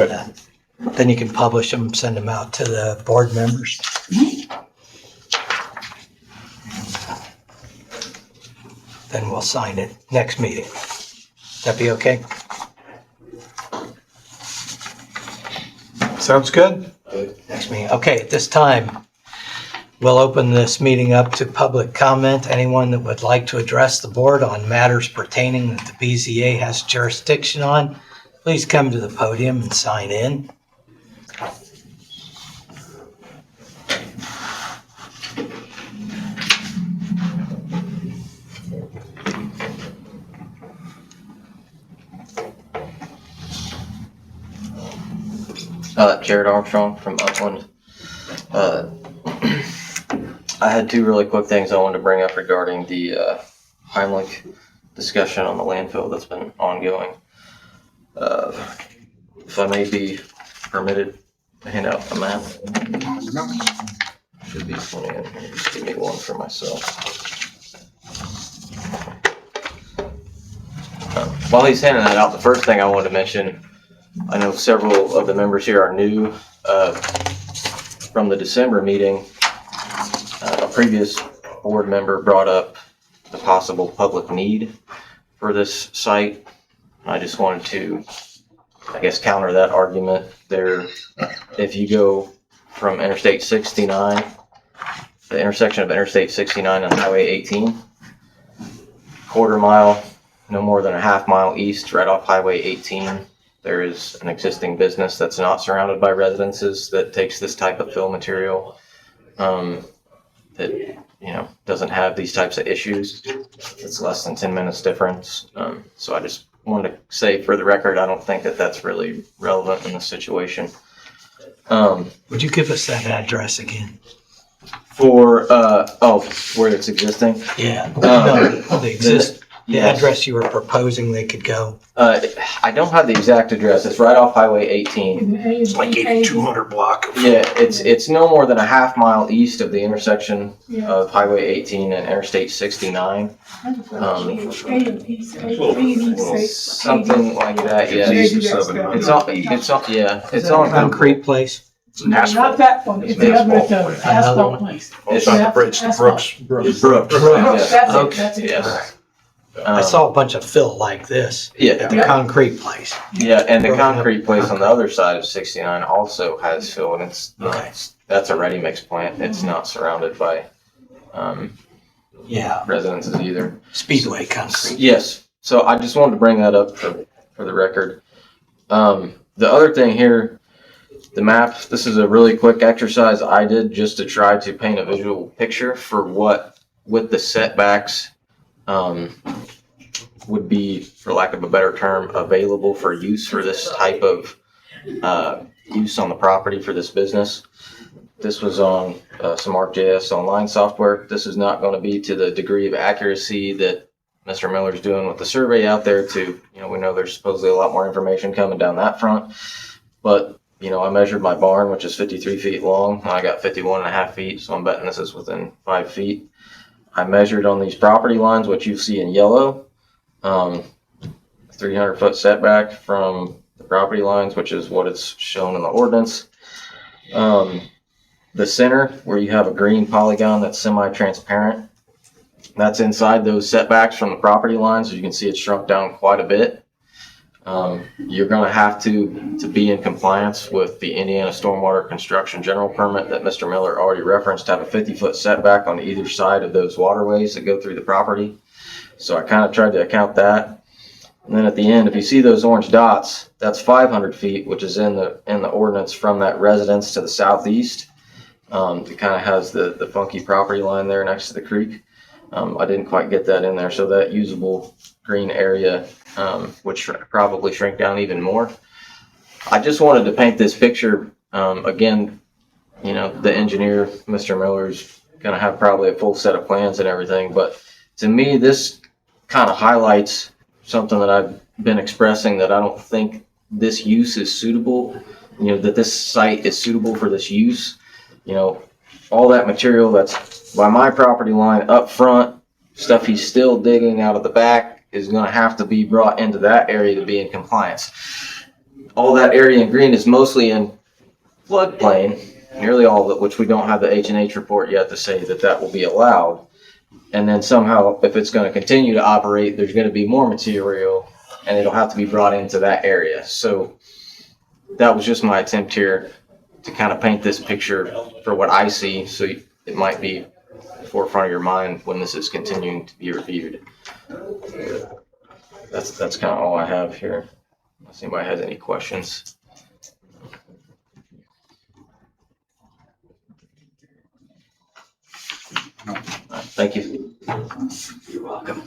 then you can publish them, send them out to the board members. Then we'll sign it next meeting. That be okay? Sounds good. Next meeting. Okay, at this time, we'll open this meeting up to public comment. Anyone that would like to address the board on matters pertaining that the BZA has jurisdiction on, please come to the podium and sign in. Jared Armstrong from Upland. I had two really quick things I wanted to bring up regarding the Heimlich discussion on the landfill that's been ongoing. If I may be permitted to hand out a map. Should be plenty in here. Just give me one for myself. While he's handing that out, the first thing I wanted to mention, I know several of the members here are new. From the December meeting, a previous board member brought up the possible public need for this site. I just wanted to, I guess, counter that argument there. If you go from Interstate 69, the intersection of Interstate 69 and Highway 18, quarter mile, no more than a half mile east, right off Highway 18, there is an existing business that's not surrounded by residences that takes this type of fill material, that, doesn't have these types of issues. It's less than 10 minutes difference. So I just wanted to say, for the record, I don't think that that's really relevant in this situation. Would you give us that address again? For, where it's existing? Yeah. No, the yes. address you were proposing they could go. I don't have the exact address. It's right off Highway 18. It's like 8200 block. Yeah, it's no more than a half mile east of the intersection of Highway 18 and Interstate 69. Something like that, yeah. It's on Concrete place. It's an asphalt. Not that one, it's the other, the asphalt place. It's not the bridge, the Brooks. Brooks. That's it, Okay. that's it. Yes. I saw a bunch of fill like this Yeah. at the concrete place. Yeah, and the concrete place on the other side of 69 also has fill, and that's a ready mix plant. It's not surrounded by residences either. Speedway concrete. Yes. So I just wanted to bring that up for the record. The other thing here, the map, this is a really quick exercise I did just to try to paint a visual picture for what, with the setbacks, would be, for lack of a better term, available for use for this type of use on the property for this business. This was on some ArcGIS online software. This is not going to be to the degree of accuracy that Mr. Miller's doing with the survey out there to, we know there's supposedly a lot more information coming down that front. But, I measured my barn, which is 53 feet long, and I got 51 and a half feet, so I'm betting this is within 5 feet. I measured on these property lines, what you see in yellow, 300-foot setback from the property lines, which is what it's shown in the ordinance. The center, where you have a green polygon that's semi-transparent, that's inside those setbacks from the property lines. As you can see, it's shrunk down quite a bit. You're going to have to be in compliance with the Indiana Stormwater Construction General Permit that Mr. Miller already referenced, to have a 50-foot setback on either side of those waterways that go through the property. So I kind of tried to account that. And then at the end, if you see those orange dots, that's 500 feet, which is in the ordinance from that residence to the southeast. It kind of has the funky property line there next to the creek. I didn't quite get that in there. So that usable green area, which probably shrink down even more. I just wanted to paint this picture. Again, the engineer, Mr. Miller's going to have probably a full set of plans and everything. But to me, this kind of highlights something that I've been expressing, that I don't think this use is suitable, that this site is suitable for this use. All that material that's by my property line up front, stuff he's still digging out of the back, is going to have to be brought into that area to be in compliance. All that area in green is mostly in floodplain, nearly all of it, which we don't have the H&H report yet to say that will be allowed. And then somehow, if it's going to continue to operate, there's going to be more material, and it'll have to be brought into that area. So that was just my attempt here to kind of paint this picture for what I see, so it might be at the forefront of your mind when this is continuing to be reviewed. That's kind of all I have here. Unless anybody has any questions. Thank you. You're welcome.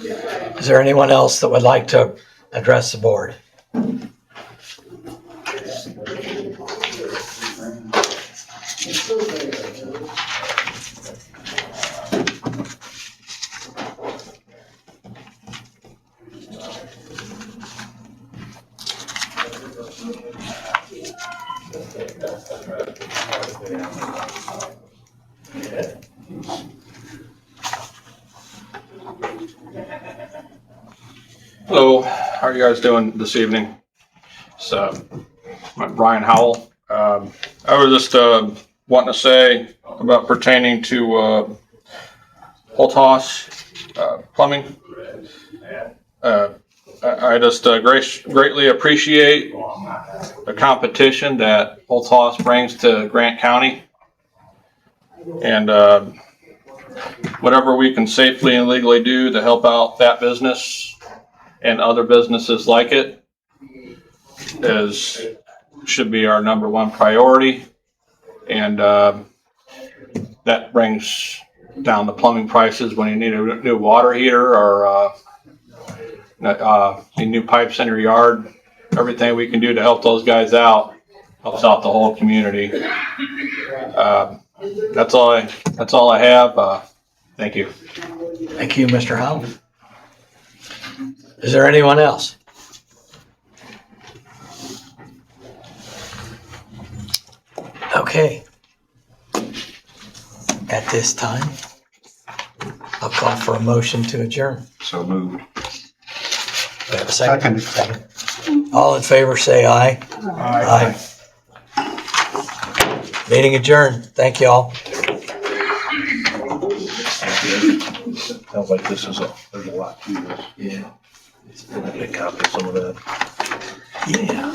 Is there anyone else that would like to address the board? Hello, how are you guys doing this evening? So, I'm Brian Howell. I was just wanting to say about pertaining to Holtosh plumbing. I just greatly appreciate the competition that Holtosh brings to Grant County. And whatever we can safely and legally do to help out that business and other businesses like it should be our number one priority. And that brings down the plumbing prices when you need a new water heater or need new pipes in your yard. Everything we can do to help those guys out helps out the whole community. That's all I have. Thank you. Thank you, Mr. Howell. Is there anyone else? Okay. At this time, I'll call for a motion to adjourn. So moved. We have a second? Second. All in favor, say aye. Aye. Meeting adjourned. Thank you all. Sounds like there's a lot to this. Yeah. Make a copy of some of that. Yeah.